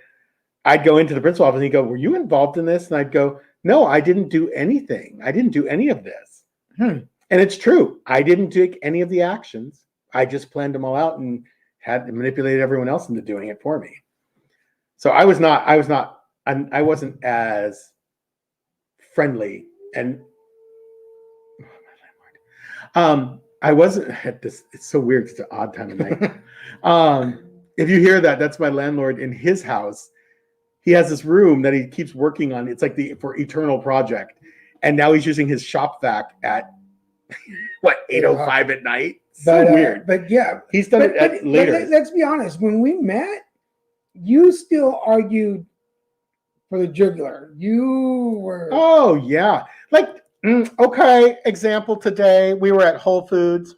I'd go into the principal office and he'd go, "Were you involved in this?" And I'd go, "No, I didn't do anything. I didn't do any of this." And it's true. I didn't take any of the actions. I just planned them all out and had manipulated everyone else into doing it for me. So I wasn't as friendly. And I wasn't at this. It's so weird. It's an odd time of night. If you hear that, that's my landlord in his house. He has this room that he keeps working on. It's like for Eternal Project. And now he's using his shop vac at 8:05 at night. So weird. But yeah, he's done it later. But let's be honest. When we met, you still argued for the jugular. You were. Oh yeah. Like, okay. Example today, we were at Whole Foods,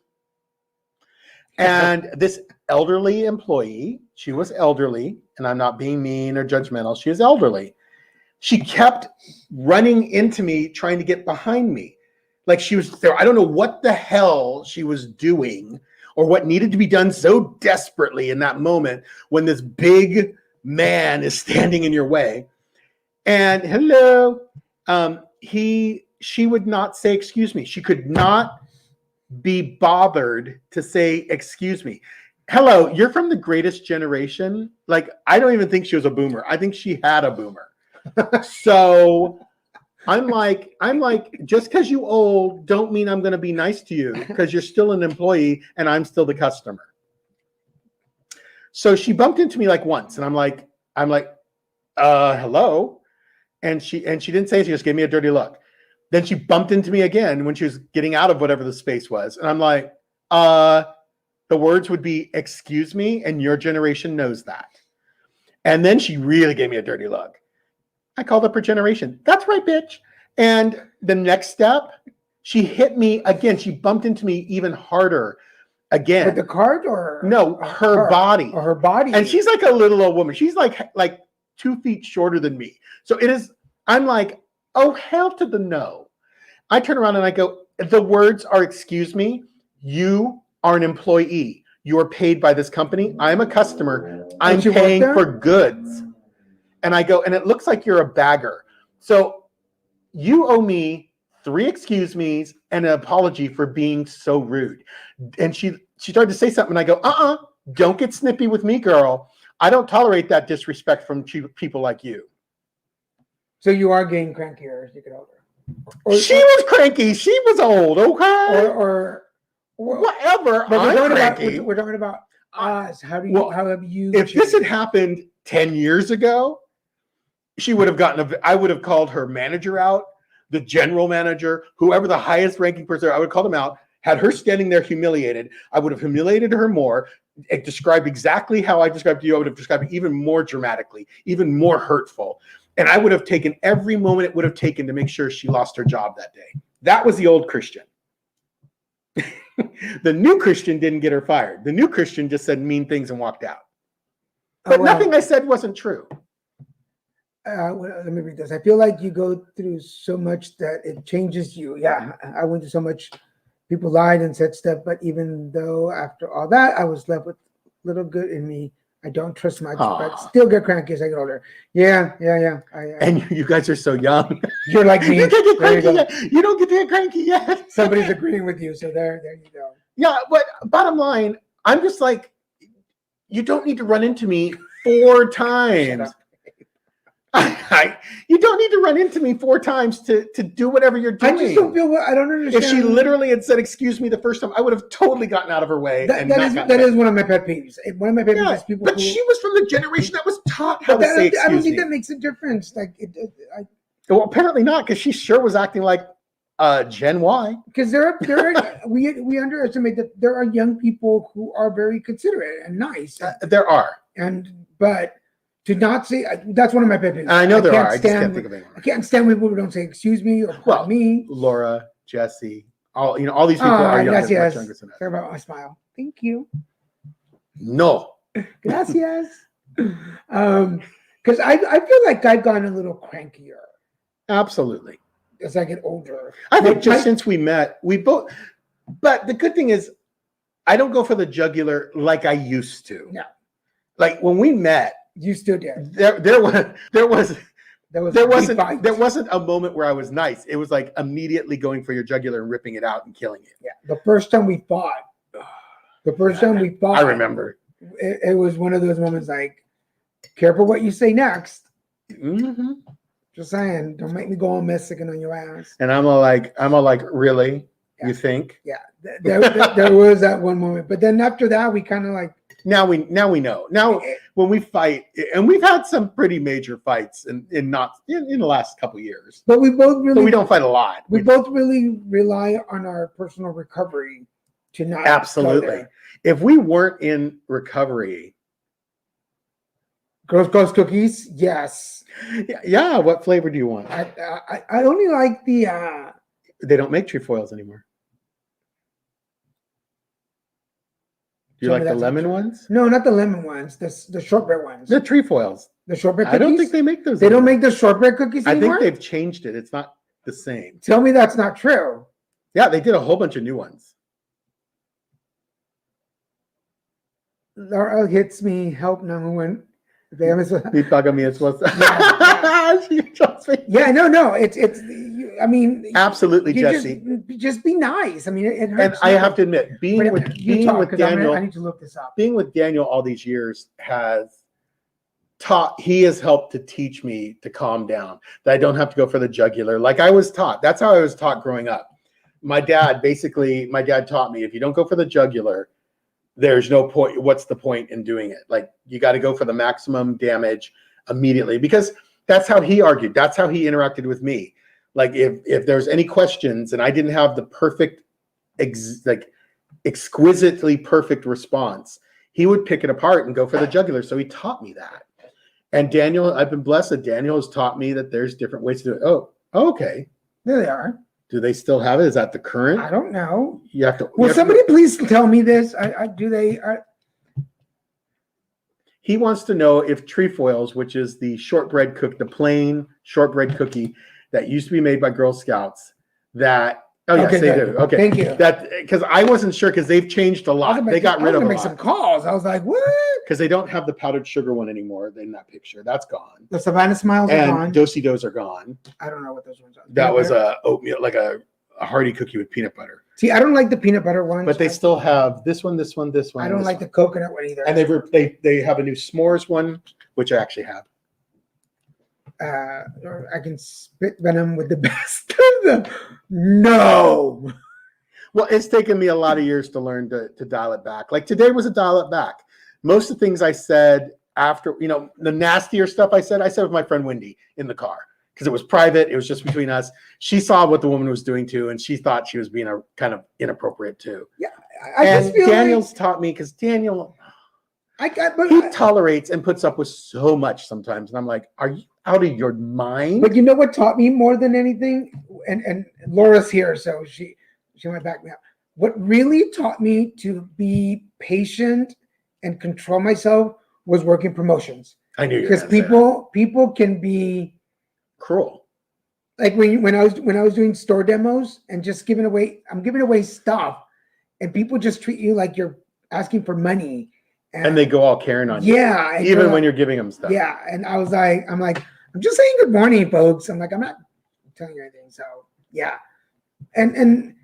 and this elderly employee, she was elderly, and I'm not being mean or judgmental. She is elderly. She kept running into me, trying to get behind me. Like she was there. I don't know what the hell she was doing or what needed to be done so desperately in that moment when this big man is standing in your way. And hello, she would not say, excuse me. She could not be bothered to say, excuse me. Hello, you're from the greatest generation. Like, I don't even think she was a boomer. I think she had a boomer. So I'm like, just because you old, don't mean I'm going to be nice to you because you're still an employee and I'm still the customer. So she bumped into me like once, and I'm like, hello. And she didn't say it. She just gave me a dirty look. Then she bumped into me again when she was getting out of whatever the space was. And I'm like, the words would be, excuse me, and your generation knows that. And then she really gave me a dirty look. I called up her generation. That's right, bitch. And the next step, she hit me again. She bumped into me even harder again. With the cart or? No, her body. Or her body. And she's like a little old woman. She's like 2 feet shorter than me. So it is, I'm like, oh, hell to the no. I turn around and I go, the words are, excuse me, you are an employee. You are paid by this company. I'm a customer. I'm paying for goods. And I go, and it looks like you're a bagger. So you owe me 3 excuse me's and an apology for being so rude. And she started to say something. And I go, don't get snippy with me, girl. I don't tolerate that disrespect from people like you. So you are getting crankier as you get older. She was cranky. She was old, okay? Or whatever. But I'm we're talking about us. How have you? If this had happened 10 years ago, she would have I would have called her manager out, the general manager, whoever the highest ranking person. I would call them out. Had her standing there humiliated, I would have humiliated her more. It described exactly how I described to you. I would have described it even more dramatically, even more hurtful. And I would have taken every moment it would have taken to make sure she lost her job that day. That was the old Christian. The new Christian didn't get her fired. The new Christian just said mean things and walked out. But nothing I said wasn't true. Let me read this. I feel like you go through so much that it changes you. Yeah, I went through so much. People lied and said stuff, but even though after all that, I was left with little good in me. I don't trust much, but still get cranky as I get older. Yeah. And you guys are so young. You're like me. You can't get cranky yet. You don't get to get cranky yet. Somebody's agreeing with you, so there you go. Yeah, but bottom line, I'm just like, you don't need to run into me 4 times. You don't need to run into me 4 times to do whatever you're doing. I just don't feel I don't understand. If she literally had said, excuse me, the first time, I would have totally gotten out of her way. That is one of my pet peeves. One of my pet peeves is people But she was from the generation that was taught how to say excuse me. I don't think that makes a difference. Well, apparently not, because she sure was acting like Gen Y. Because we underestimate that there are young people who are very considerate and nice. There are. But to not say, that's one of my pet peeves. I know there are. I just can't think of anyone. I can't stand when people who don't say excuse me or me. Laura, Jesse, all these people are younger, much younger than us. Sorry about my smile. Thank you. No. Gracias. Because I feel like I've gotten a little crankier. Absolutely. As I get older. I think since we met, we both, but the good thing is I don't go for the jugular like I used to. No. Like when we met, you still did. There wasn't a moment where I was nice. It was like immediately going for your jugular and ripping it out and killing it. Yeah. The first time we fought, I remember. It was one of those moments like, careful what you say next. Mm-hmm. Just saying, don't make me go all Mexican on your ass. And I'm all like, really? Yeah. You think? Yeah, there was that one moment, but then after that, we kind of like. Now we know. Now when we fight, and we've had some pretty major fights in the last couple years. But we both really. But we don't fight a lot. We both really rely on our personal recovery to not. Absolutely. Go there. If we weren't in recovery, Girls Ghost cookies, yes. Yeah. What flavor do you want? I only like the. They don't make trefoils anymore. Do you like the lemon ones? No, not the lemon ones. The shortbread ones. The trefoils. The shortbread cookies. I don't think they make those. They anymore. don't make the shortbread cookies anymore? I think they've changed it. It's not the same. Tell me that's not true. Yeah, they did a whole bunch of new ones. Laura hits me. Help no one. Me paga mi esposa. Yeah, no. It's. I mean, absolutely, Jesse. Just be nice. I mean, it hurts. And I have to admit, being with Daniel, I need to look this up. Being with Daniel all these years he has helped to teach me to calm down, that I don't have to go for the jugular. Like I was taught. That's how I was taught growing up. My dad taught me, if you don't go for the jugular, there's no point. What's the point in doing it? Like you got to go for the maximum damage immediately, because that's how he argued. That's how he interacted with me. Like if there's any questions and I didn't have the perfect, exquisitely perfect response, he would pick it apart and go for the jugular. So he taught me that. And Daniel, I've been blessed that Daniel has taught me that there's different ways to do it. Oh, okay. There they are. Do they still have it? Is that the current? I don't know. You have to. Will somebody please tell me this? Do they? He wants to know if trefoils, which is the shortbread the plain shortbread cookie that used to be made by Girl Scouts, that. Oh yes, they do. Okay, thank you. That because I wasn't sure, because they've changed a lot. They got rid of a lot. Make some calls. I was like, what? Because they don't have the powdered sugar one anymore in that picture. That's gone. The Savannah Smiles are gone. And Do-si-dos are gone. I don't know what those ones are. That was a oatmeal, like a hearty cookie with peanut butter. See, I don't like the peanut butter ones. But they still have this one. I don't like the coconut one either. And they have a new s'mores one, which I actually have. I can spit venom with the best of them. No. Well, it's taken me a lot of years to learn to dial it back. Like today was a dial it back. Most of the things I said after, the nastier stuff I said with my friend Wendy in the car, because it was private. It was just between us. She saw what the woman was doing too, and she thought she was being a kind of inappropriate too. Yeah. I just feel Daniel's taught me, because Daniel, he tolerates and puts up with so much sometimes. And I'm like, are you out of your mind? But you know what taught me more than anything? And Laura's here, so she might back me up. What really taught me to be patient and control myself was working promotions. I knew you, because people can be cruel. Like when I was doing store demos and just giving away stuff, and people just treat you like you're asking for money. And they go all caring on you. Yeah. Even when you're giving them stuff. Yeah. And I'm just saying good morning, folks. I'm not telling you anything. So yeah. And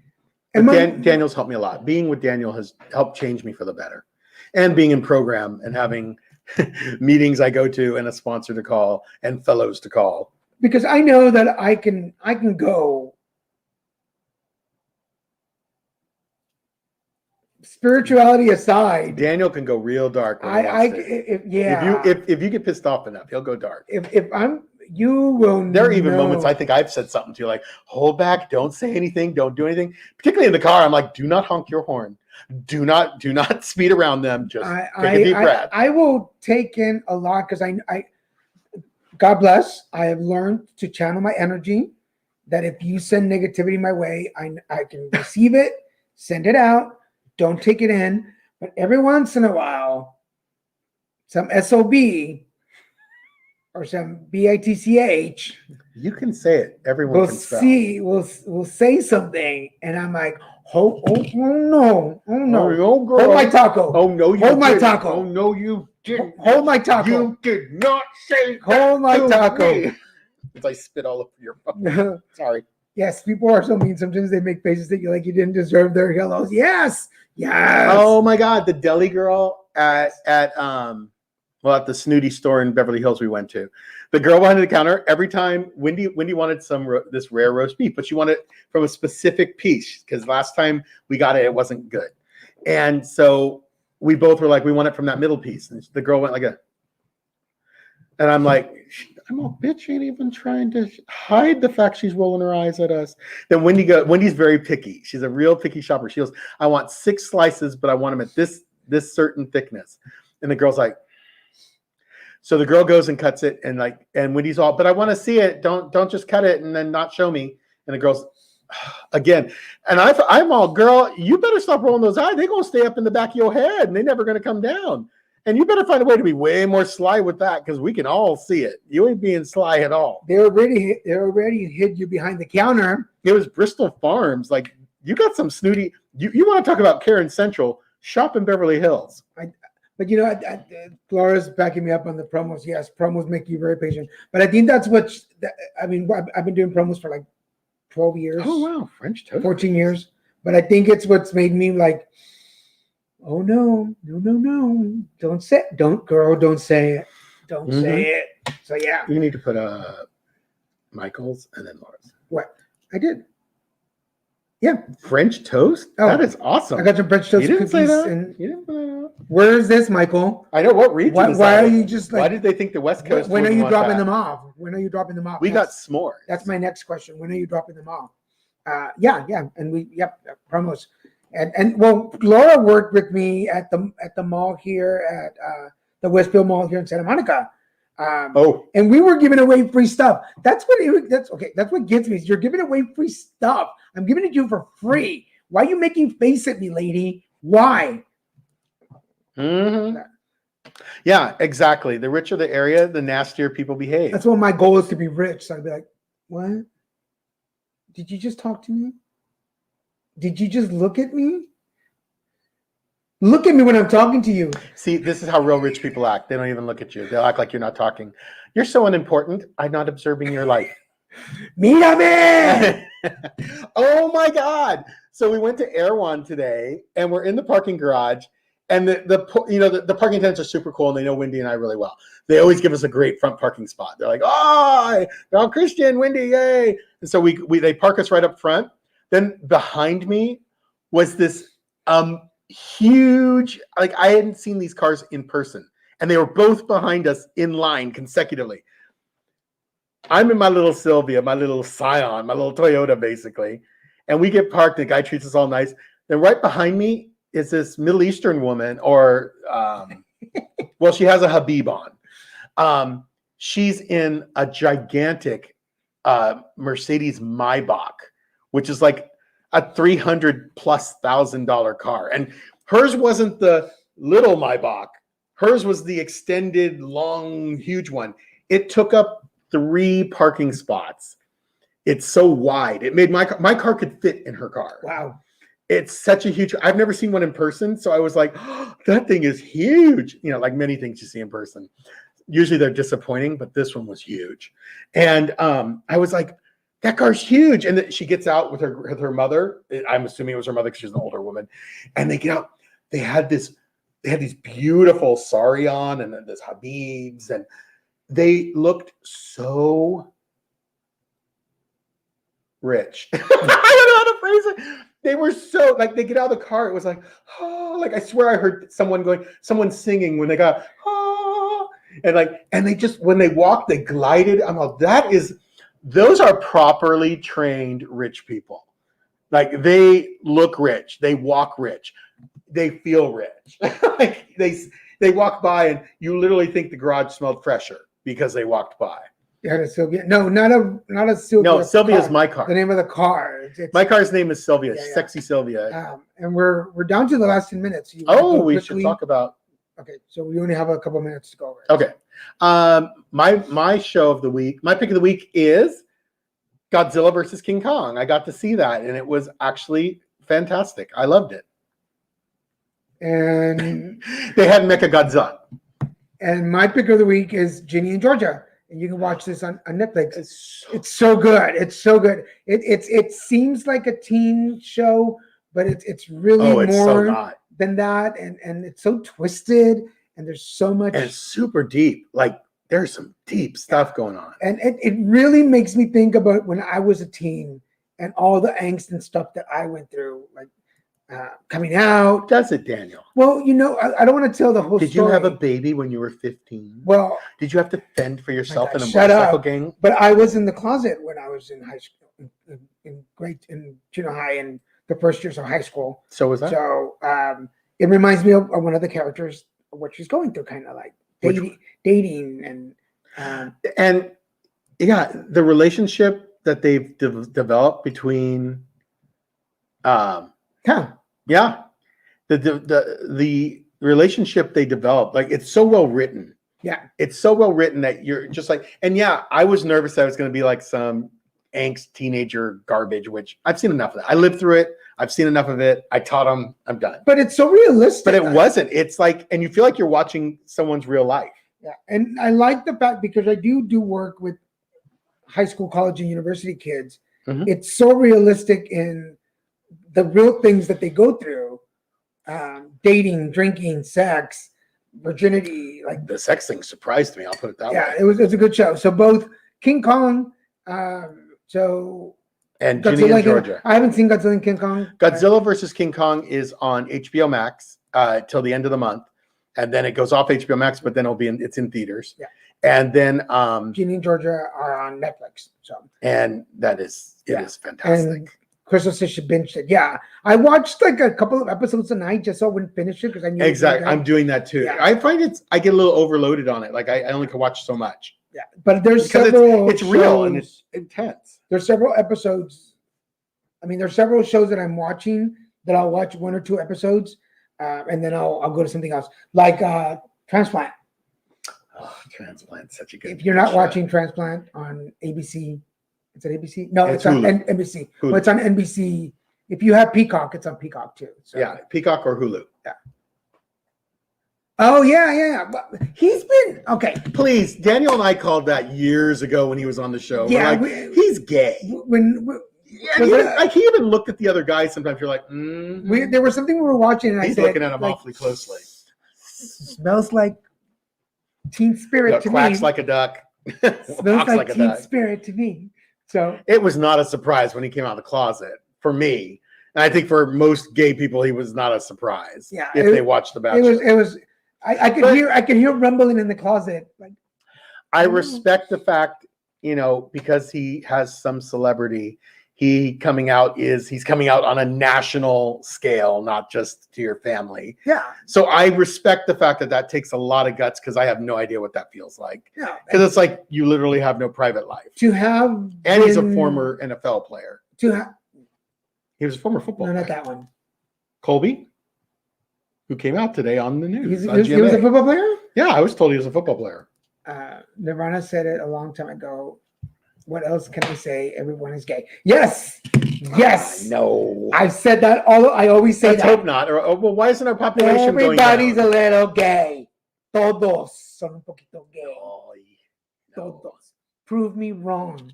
Daniel's helped me a lot. Being with Daniel has helped change me for the better. And being in program and having meetings I go to and a sponsor to call and fellows to call. Because I know that I can go. Spirituality aside, Daniel can go real dark. If you get pissed off enough, he'll go dark. You will. There are even moments I think I've said something to you like, hold back, don't say anything, don't do anything. Particularly in the car, I'm like, do not honk your horn, do not speed around them. Just take a deep breath. I will take in a lot, because I God bless. I have learned to channel my energy. That if you send negativity my way, I can receive it, send it out. Don't take it in, but every once in a while, some SOB or some BITCH. You can say it. Everyone can spell. We'll say something, and I'm like, oh no. Oh, girl. Hold my taco. Oh no, you hold my didn't. taco. Oh no, you didn't. Hold my taco. You did not say. Hold my taco. As I spit all over your phone. Sorry. Yes, people are so mean. Sometimes they make faces that you didn't deserve their hellos. Yes. Oh my God, the deli girl at the Snooty store in Beverly Hills we went to. The girl behind the counter, every time Wendy wanted this rare roast beef, but she wanted it from a specific piece because last time we got it, it wasn't good. And so we both were like, we want it from that middle piece. And the girl went like and I'm like, I'm a bitch, ain't even trying to hide the fact she's rolling her eyes at us. Then Wendy's very picky. She's a real picky shopper. She goes, I want 6 slices, but I want them at this certain thickness. And the girl's like, so the girl goes and cuts it, and Wendy's all, but I want to see it. Don't just cut it and then not show me. And the girl's again, and I'm all, girl, you better stop rolling those eyes. They're gonna stay up in the back of your head, and they're never gonna come down. And you better find a way to be way more sly with that because we can all see it. You ain't being sly at all. They already hid you behind the counter. It was Bristol Farms. Like, you got some snooty. You want to talk about Karen Central? Shop in Beverly Hills. But you know, Laura's backing me up on the promos. Yes, promos make you very patient. But I think that's I mean, I've been doing promos for like 12 years. Oh, wow. French toast. 14 years. But I think it's what's made me like, oh, no. Don't say it. Don't say it. Don't say it. So, yeah. You need to put Michael's and then Laura's. What? I did. Yeah. French toast? Oh, that is awesome. I got some French toast You didn't say cookies. that. And You didn't put that out. where is this, Michael? I know. What region is Why that are in? you just like, Why did they think the West Coast when are wouldn't you want dropping that? them off? When are you dropping them off? We got s'mores. That's my next question. When are you dropping them off? Yeah. And promos. And well, Laura worked with me at the mall here at the Westfield Mall here in Santa Monica. And we were giving away free stuff. That's what gets me. Is you're giving away free stuff. I'm giving it to you for free. Why are you making face at me, lady? Why? Mm-hmm. Yeah, exactly. The richer the area, the nastier people behave. That's what my goal is, to be rich. So I'd be like, what? Did you just talk to me? Did you just look at me? Look at me when I'm talking to you. See, this is how real rich people act. They don't even look at you. They'll act like you're not talking. You're so unimportant. I'm not observing your life. Mírame! Oh my God. So we went to Erewhon today and we're in the parking garage, and the parking attendants are super cool and they know Wendy and I really well. They always give us a great front parking spot. They're like, oh, they're all Christian, Wendy, yay. And so they park us right up front. Then behind me was this huge, like, I hadn't seen these cars in person, and they were both behind us in line consecutively. I'm in my little Sylvia, my little Scion, my little Toyota, basically. And we get parked. The guy treats us all nice. Then right behind me is this Middle Eastern woman, or, well, she has a Habib on. She's in a gigantic Mercedes Maybach, which is like a $300,000+ car. And hers wasn't the little Maybach. Hers was the extended, long, huge one. It took up 3 parking spots. It's so wide. It made my car could fit in her car. Wow. It's such a huge, I've never seen one in person. So I was like, oh, that thing is huge. You know, like many things you see in person. Usually they're disappointing, but this one was huge. And I was like, that car's huge. And then she gets out with her mother. I'm assuming it was her mother because she's an older woman. And they get out. They had these beautiful sari on, and then this Habibs, and they looked so rich. I don't know how to phrase it. They were so, like, they get out of the car. It was like, oh, like, I swear I heard someone singing when they got, oh, and they just, when they walked, they glided. I'm like, those are properly trained rich people. Like, they look rich. They walk rich. They feel rich. Like, they walk by and you literally think the garage smelled fresher because they walked by. You had a Sylvia? No, not a Sylvia. No, Sylvia's car. my car. The name of the car. My car's name is Sylvia. Yeah. Sexy Sylvia. And we're down to the last 10 minutes. We should talk about. Okay, so we only have a couple minutes to go over. Okay. My show of the week, my pick of the week is Godzilla versus King Kong. I got to see that, and it was actually fantastic. I loved it. And they had Mechagodzilla. And my pick of the week is Ginny and Georgia. And you can watch this on Netflix. It's so good. It's so good. It seems like a teen show, but it's really more than that. And it's so twisted, and there's so much. And it's super deep. Like, there's some deep stuff going on. And it really makes me think about when I was a teen and all the angst and stuff that I went through, like coming out. Does it, Daniel? Well, I don't want to tell the whole Did story. you have a baby when you were 15? Well, Did you have to fend for yourself in a shut motorcycle up. gang? but I was in the closet when I was in high school, in junior high and the first years of high school. So was that? So it reminds me of one of the characters, what she's going through, kind of like dating and And yeah, the relationship that they've developed between, yeah. yeah, the relationship they developed, like it's so well written. Yeah. It's so well written that you're just like, and yeah, I was nervous that it was going to be like some angst teenager garbage, which I've seen enough of that. I lived through it. I've seen enough of it. I taught them. I'm done. But it's so realistic. But it wasn't. It's like, and you feel like you're watching someone's real life. Yeah, and I like the fact because I do work with high school, college, and university kids. Mhm. It's so realistic in the real things that they go through: dating, drinking, sex, virginity. Like, The sex thing surprised me. I'll put it that yeah, way. it was a good show. So both King Kong, And Ginny and Georgia. I haven't seen Godzilla and King Kong. Godzilla versus King Kong is on HBO Max till the end of the month, and then it goes off HBO Max, but then it's in theaters. Yeah. And then Ginny and Georgia are on Netflix. So and it is fantastic. and Crystal says she binged it. Yeah, I watched like a couple of episodes a night just so I wouldn't finish it because I knew Exactly. I'm doing that too. Yeah. I find I get a little overloaded on it. Like I only can watch so much. Yeah, but there's Because several. it's real and shows- it's intense. there's several episodes. I mean, there's several shows that I'm watching that I'll watch 1 or 2 episodes, and then I'll go to something else, like Transplant. Oh, Transplant's such a good. If you're not show. watching Transplant on ABC, is it ABC? No, It's it's on Hulu. NBC. Hulu. Well, it's on NBC. If you have Peacock, it's on Peacock too. So. Yeah, Peacock or Hulu. Oh yeah. But he's been okay. Please, Daniel and I called that years ago when he was on the show. We're Yeah, like, he's gay. When Yeah, he even looked at the other guys. Sometimes you're like, there was something we were watching, and he's I said, looking at him like, awfully closely. Smells like Teen Spirit Duck to quacks me. like a duck. Smells Walks like a Teen duck. Spirit to me. So It was not a surprise when he came out of the closet for me, and I think for most gay people, he was not a surprise. Yeah, if they watched The Bachelor. it was. I could hear rumbling in the closet. Like, I respect the fact, because he has some celebrity, he's coming out on a national scale, not just to your family. yeah, So I respect the fact that takes a lot of guts because I have no idea what that feels like. yeah. Because it's like you literally have no private life. To have And he's a been- former NFL player. to have He was a former football no, player. not that one. Colby, who came out today on the news. He on was a GMA. football player. Yeah, I was told he was a football player. Nirvana said it a long time ago. What else can I say? Everyone is gay. Yes. No. I've said that I always say Let's that. hope not. Well, why isn't our population going Everybody's down? a little gay. Todos son un poquito gay. No. Todos. Prove me wrong.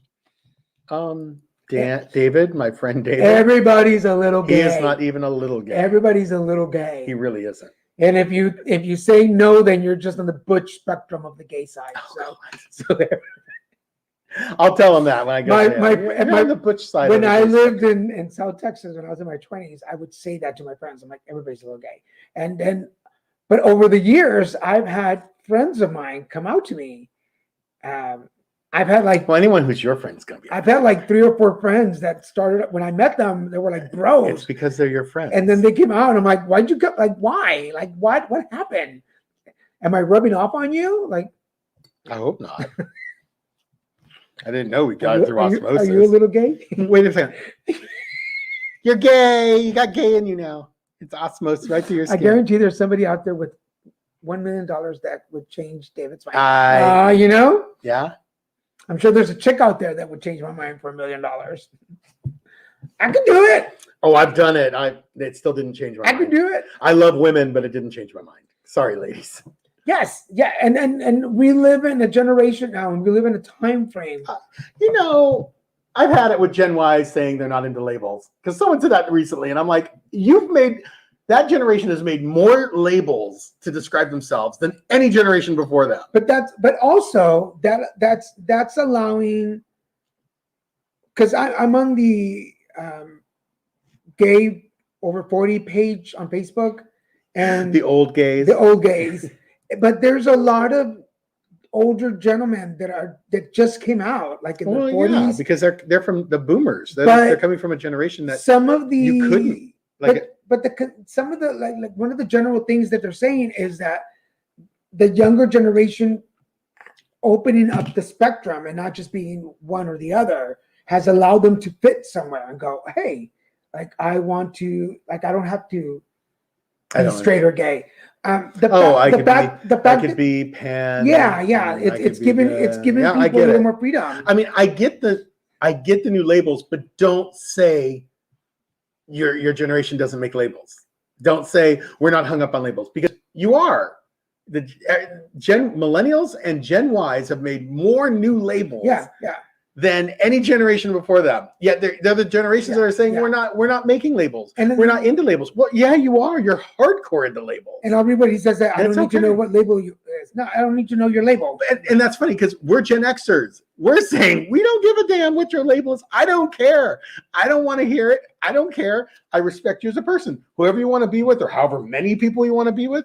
David, my friend David, Everybody's a little he gay. is not even a little gay. Everybody's a little gay. He really isn't. And if you say no, then you're just on the butch spectrum of the gay side. So there. I'll tell him that when I get My- on the butch side. When of the I gay lived spectrum. in South Texas, when I was in my 20s, I would say that to my friends. I'm like, everybody's a little gay. And then, but over the years, I've had friends of mine come out to me. I've had like well, anyone who's your friend's gonna be. I've had like 3 or 4 friends that started when I met them. They were like It's bros, because they're your friends. and then they came out, and I'm like, "Why'd you come? Like, why? Like, what happened? Am I rubbing off on you? Like, I hope not. I didn't know we got it through are osmosis. you a little gay? Wait a second. You're gay. You got gay in you now. It's osmosis right through your I skin. guarantee there's somebody out there with $1 million that would change David's mind. Yeah. I'm sure there's a chick out there that would change my mind for $1 million. I could do it. Oh, I've done it. It still didn't change my I mind. could do it. I love women, but it didn't change my mind. Sorry, ladies. Yes, yeah, and we live in a generation now, and we live in a time frame. I've had it with Gen Y saying they're not into labels because someone said that recently, and I'm like, you've made That generation has made more labels to describe themselves than any generation before them. But also that's allowing, because I'm on the gay over 40 page on Facebook, and The old gays. but there's a lot of older gentlemen that just came out, like in Well, the 40s. yeah, because they're from the boomers. They're But coming from a generation that some of the you couldn't like. but some of the like one of the general things that they're saying is that the younger generation opening up the spectrum and not just being one or the other has allowed them to fit somewhere and go, hey, like I want to, like I don't have to be straight or gay. I could be pan. Yeah, it's giving people a little more freedom. I mean, I get the new labels, but don't say your generation doesn't make labels. Don't say we're not hung up on labels, because you are. The millennials and Gen Ys have made more new labels than any generation before them. Yet they're the generations that are saying we're not making labels, and we're not into labels. Well, yeah, you are. You're hardcore into labels. And everybody says that I don't need to know what label you is. No, I don't need to know your label. And that's funny because we're Gen Xers. We're saying we don't give a damn what your label is. I don't care. I don't want to hear it. I don't care. I respect you as a person. Whoever you want to be with, or however many people you want to be with,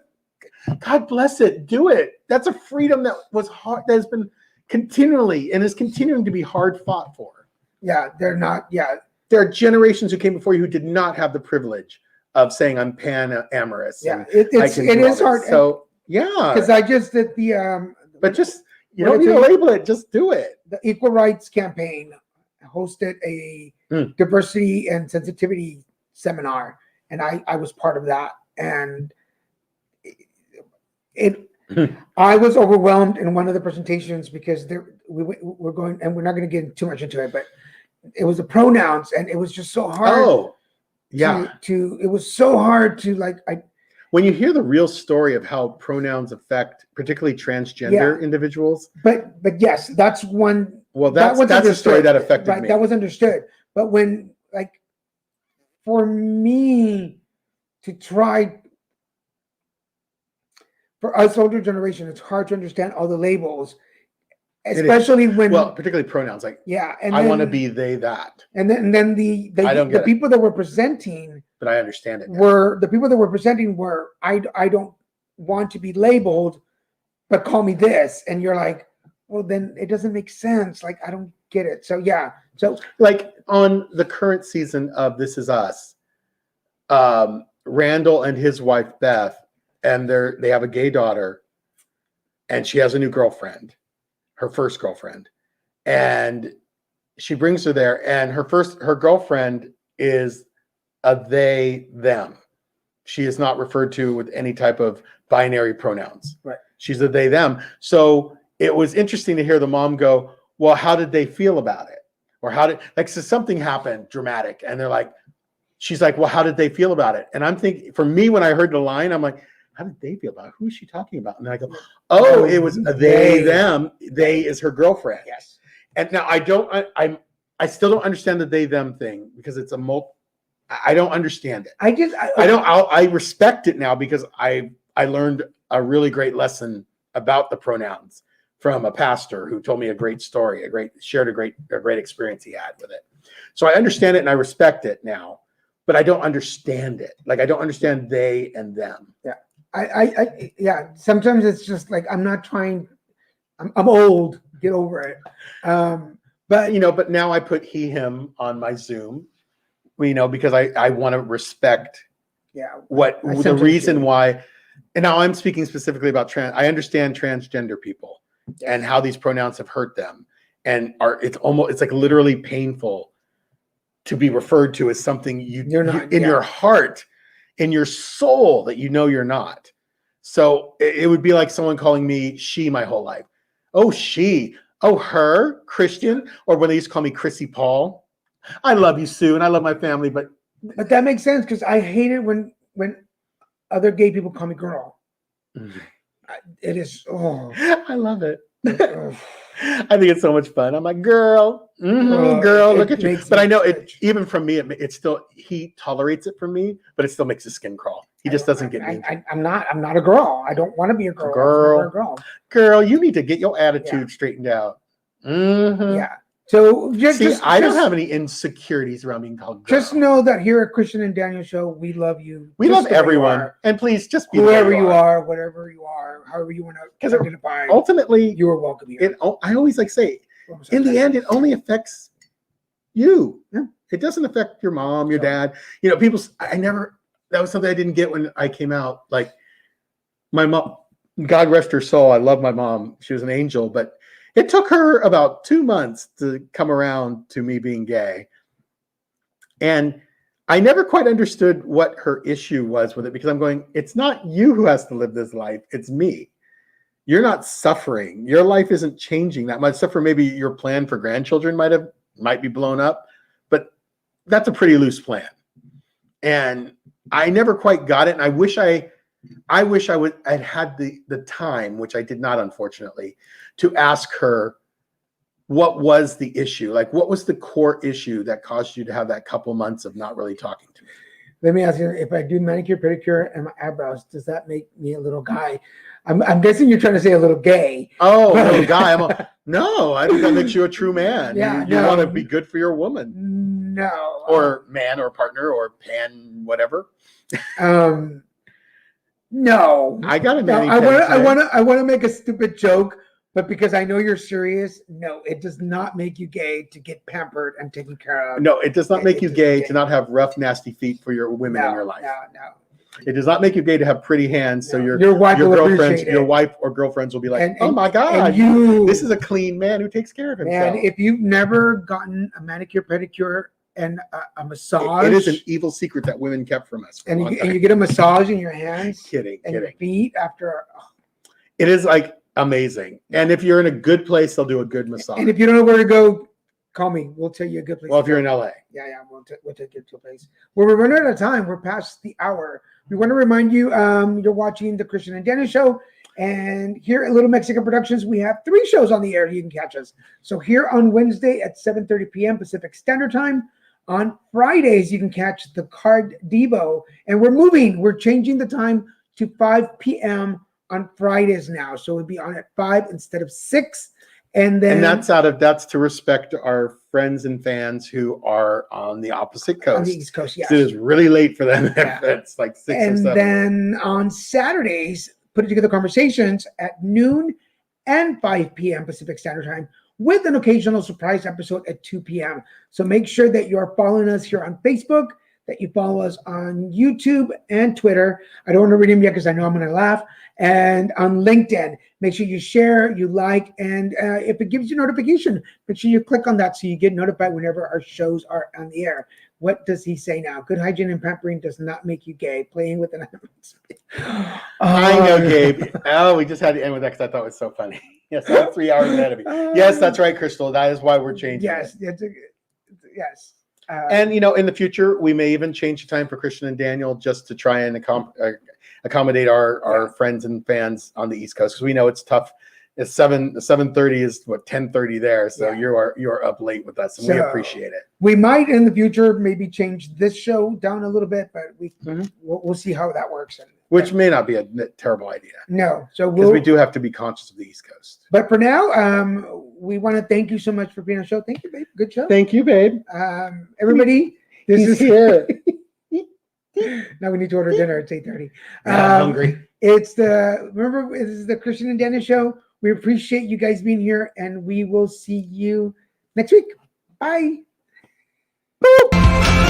God bless it. Do it. That's a freedom that was hard. That has been continually and is continuing to be hard fought for. Yeah, they're not. Yeah, there are generations who came before you who did not have the privilege of saying I'm pan-amorous. Yeah, it is hard. So yeah, because I just did the but just you don't need to label it. Just do it. The Equal Rights Campaign hosted a diversity and sensitivity seminar, and I was part of that, and I was overwhelmed in one of the presentations because we're going, and we're not going to get too much into it, but it was the pronouns, and it was just so hard. Oh, yeah. It was so hard to when you hear the real story of how pronouns affect particularly transgender individuals. But yes, that's one. Well, that's a story that affected me. That was understood. But when, like, for me to try, for us older generation, it's hard to understand all the labels, especially particularly pronouns. Like, and I want to be they, that. And then the people that were presenting, but I understand it now. were I don't want to be labeled, but call me this. And you're like, well, then it doesn't make sense. Like, I don't get it. So yeah. So like on the current season of This Is Us, Randall and his wife Beth, and they have a gay daughter, and she has a new girlfriend, her first girlfriend, and she brings her there, and her girlfriend is a they, them. She is not referred to with any type of binary pronouns. Right. She's a they, them. So it was interesting to hear the mom go, well, how did they feel about it? Or so something happened dramatic, and they're like, she's like, well, how did they feel about it? And I'm thinking, for me, when I heard the line, I'm like, how did they feel about it? Who is she talking about? And then I go, oh, it was they, them. They is her girlfriend. Yes. And now I still don't understand the they, them thing, because it's I don't understand it. I respect it now because I learned a really great lesson about the pronouns from a pastor who told me a great story, shared a great experience he had with it. So I understand it and I respect it now, but I don't understand it. Like, I don't understand they and them. Yeah. Sometimes it's just like, I'm not trying. I'm old. Get over it. But now I put he, him on my Zoom, because I want to respect the reason why. And now I'm speaking specifically about I understand transgender people and how these pronouns have hurt them, and it's like literally painful to be referred to as something you're not in your heart, in your soul, that you're not. So it would be like someone calling me she my whole life. Oh, she. Oh, her, Christian, or when they used to call me Chrissy Paul. I love you, Sue, and I love my family, but that makes sense, because I hate it when other gay people call me girl. It is. Oh, I love it. I think it's so much fun. I'm like, girl, girl, look at you. But I know it. Even from me, it's still, he tolerates it from me, but it still makes his skin crawl. He just doesn't get me. I'm not a girl. I don't want to be a girl. Girl. I'm never a girl. Girl, you need to get your attitude straightened out. Mhm. Yeah. So I don't have any insecurities around being called girl. Just know that here at Christian and Daniel Show, we love you. We just love the way you everyone. are. And please just be Whoever you are, whatever you are, however you want to 'Cause identify, Ultimately, you are welcome here. I always say, in the end, it only affects you. Yeah. It doesn't affect your mom, your dad. You know, that was something I didn't get when I came out. Like my mom, God rest her soul. I love my mom. She was an angel, but it took her about 2 months to come around to me being gay. And I never quite understood what her issue was with it, because I'm going, it's not you who has to live this life. It's me. You're not suffering. Your life isn't changing that much, except for maybe your plan for grandchildren might be blown up, but that's a pretty loose plan. And I never quite got it. And I wish I'd had the time, which I did not, unfortunately, to ask her what was the issue. Like, what was the core issue that caused you to have that couple months of not really talking to me? Let me ask you, if I do manicure, pedicure, and my eyebrows, does that make me a little guy? I'm guessing you're trying to say a little gay. Oh, little guy. No, I think that makes you a true man. Yeah, you want to be good for your woman. No. Or man or partner or pan, whatever. No. I got a No, I want to make a stupid joke, but because I know you're serious, no, it does not make you gay to get pampered and taken care of. No, it does not make you gay to not have rough, nasty feet for your women in your life. No. It does not make you gay to have pretty hands, so your wife will girlfriends, appreciate it. your wife or girlfriends will be like, "Oh my And God, you, this is a clean man who takes care of himself." man, if you've never gotten a manicure, pedicure, and a massage, it is an evil secret that women kept from us. and you get a massage in your hands Kidding. and your feet after. It is like amazing. And if you're in a good place, they'll do a good massage. And if you don't know where to go, call me. We'll tell you a good place. Well, to if you're go. in LA. Yeah, we'll take you to a place. Well, we're running out of time. We're past the hour. We want to remind you, you're watching the Christian and Daniel Show, and here at Little Mexican Productions, we have 3 shows on the air. You can catch us. So here on Wednesday at 7:30 p.m. Pacific Standard Time. On Fridays, you can catch the Card Devo, and we're changing the time to 5 p.m. on Fridays now. So it'll be on at 5 instead of 6. And that's to respect our friends and fans who are on the opposite coast. On the East Coast, yes. So it's really late for them. Yeah. It's like 6 or 7. And then on Saturdays, Put It Together Conversations at noon and 5 p.m. Pacific Standard Time, with an occasional surprise episode at 2 p.m. So make sure that you're following us here on Facebook, that you follow us on YouTube and Twitter. I don't want to read them yet because I know I'm going to laugh. And on LinkedIn, make sure you share, you like, and if it gives you notification, make sure you click on that so you get notified whenever our shows are on the air. What does he say now? Good hygiene and pampering does not make you gay. Playing with an I know, Gabe. Oh, we just had to end with that because I thought it was so funny. Yes, I'm 3 hours ahead of me. Yes, that's right, Crystal. That is why we're changing. Yes, yes. And in the future, we may even change the time for Christian and Daniel just to try and accommodate our friends and fans on the East Coast, because we know it's tough. It's 7:30 is 10:30 there, so you're up late with us, and we appreciate it. We might in the future maybe change this show down a little bit, but we'll see how that works. Which may not be a terrible idea. No, so because we do have to be conscious of the East Coast. But for now, we want to thank you so much for being on the show. Thank you, babe. Good show. Thank you, babe. Everybody, this is here. Now we need to order dinner at 8:30. I'm hungry. Remember, this is the Christian and Daniel Show. We appreciate you guys being here, and we will see you next week. Bye. Boop.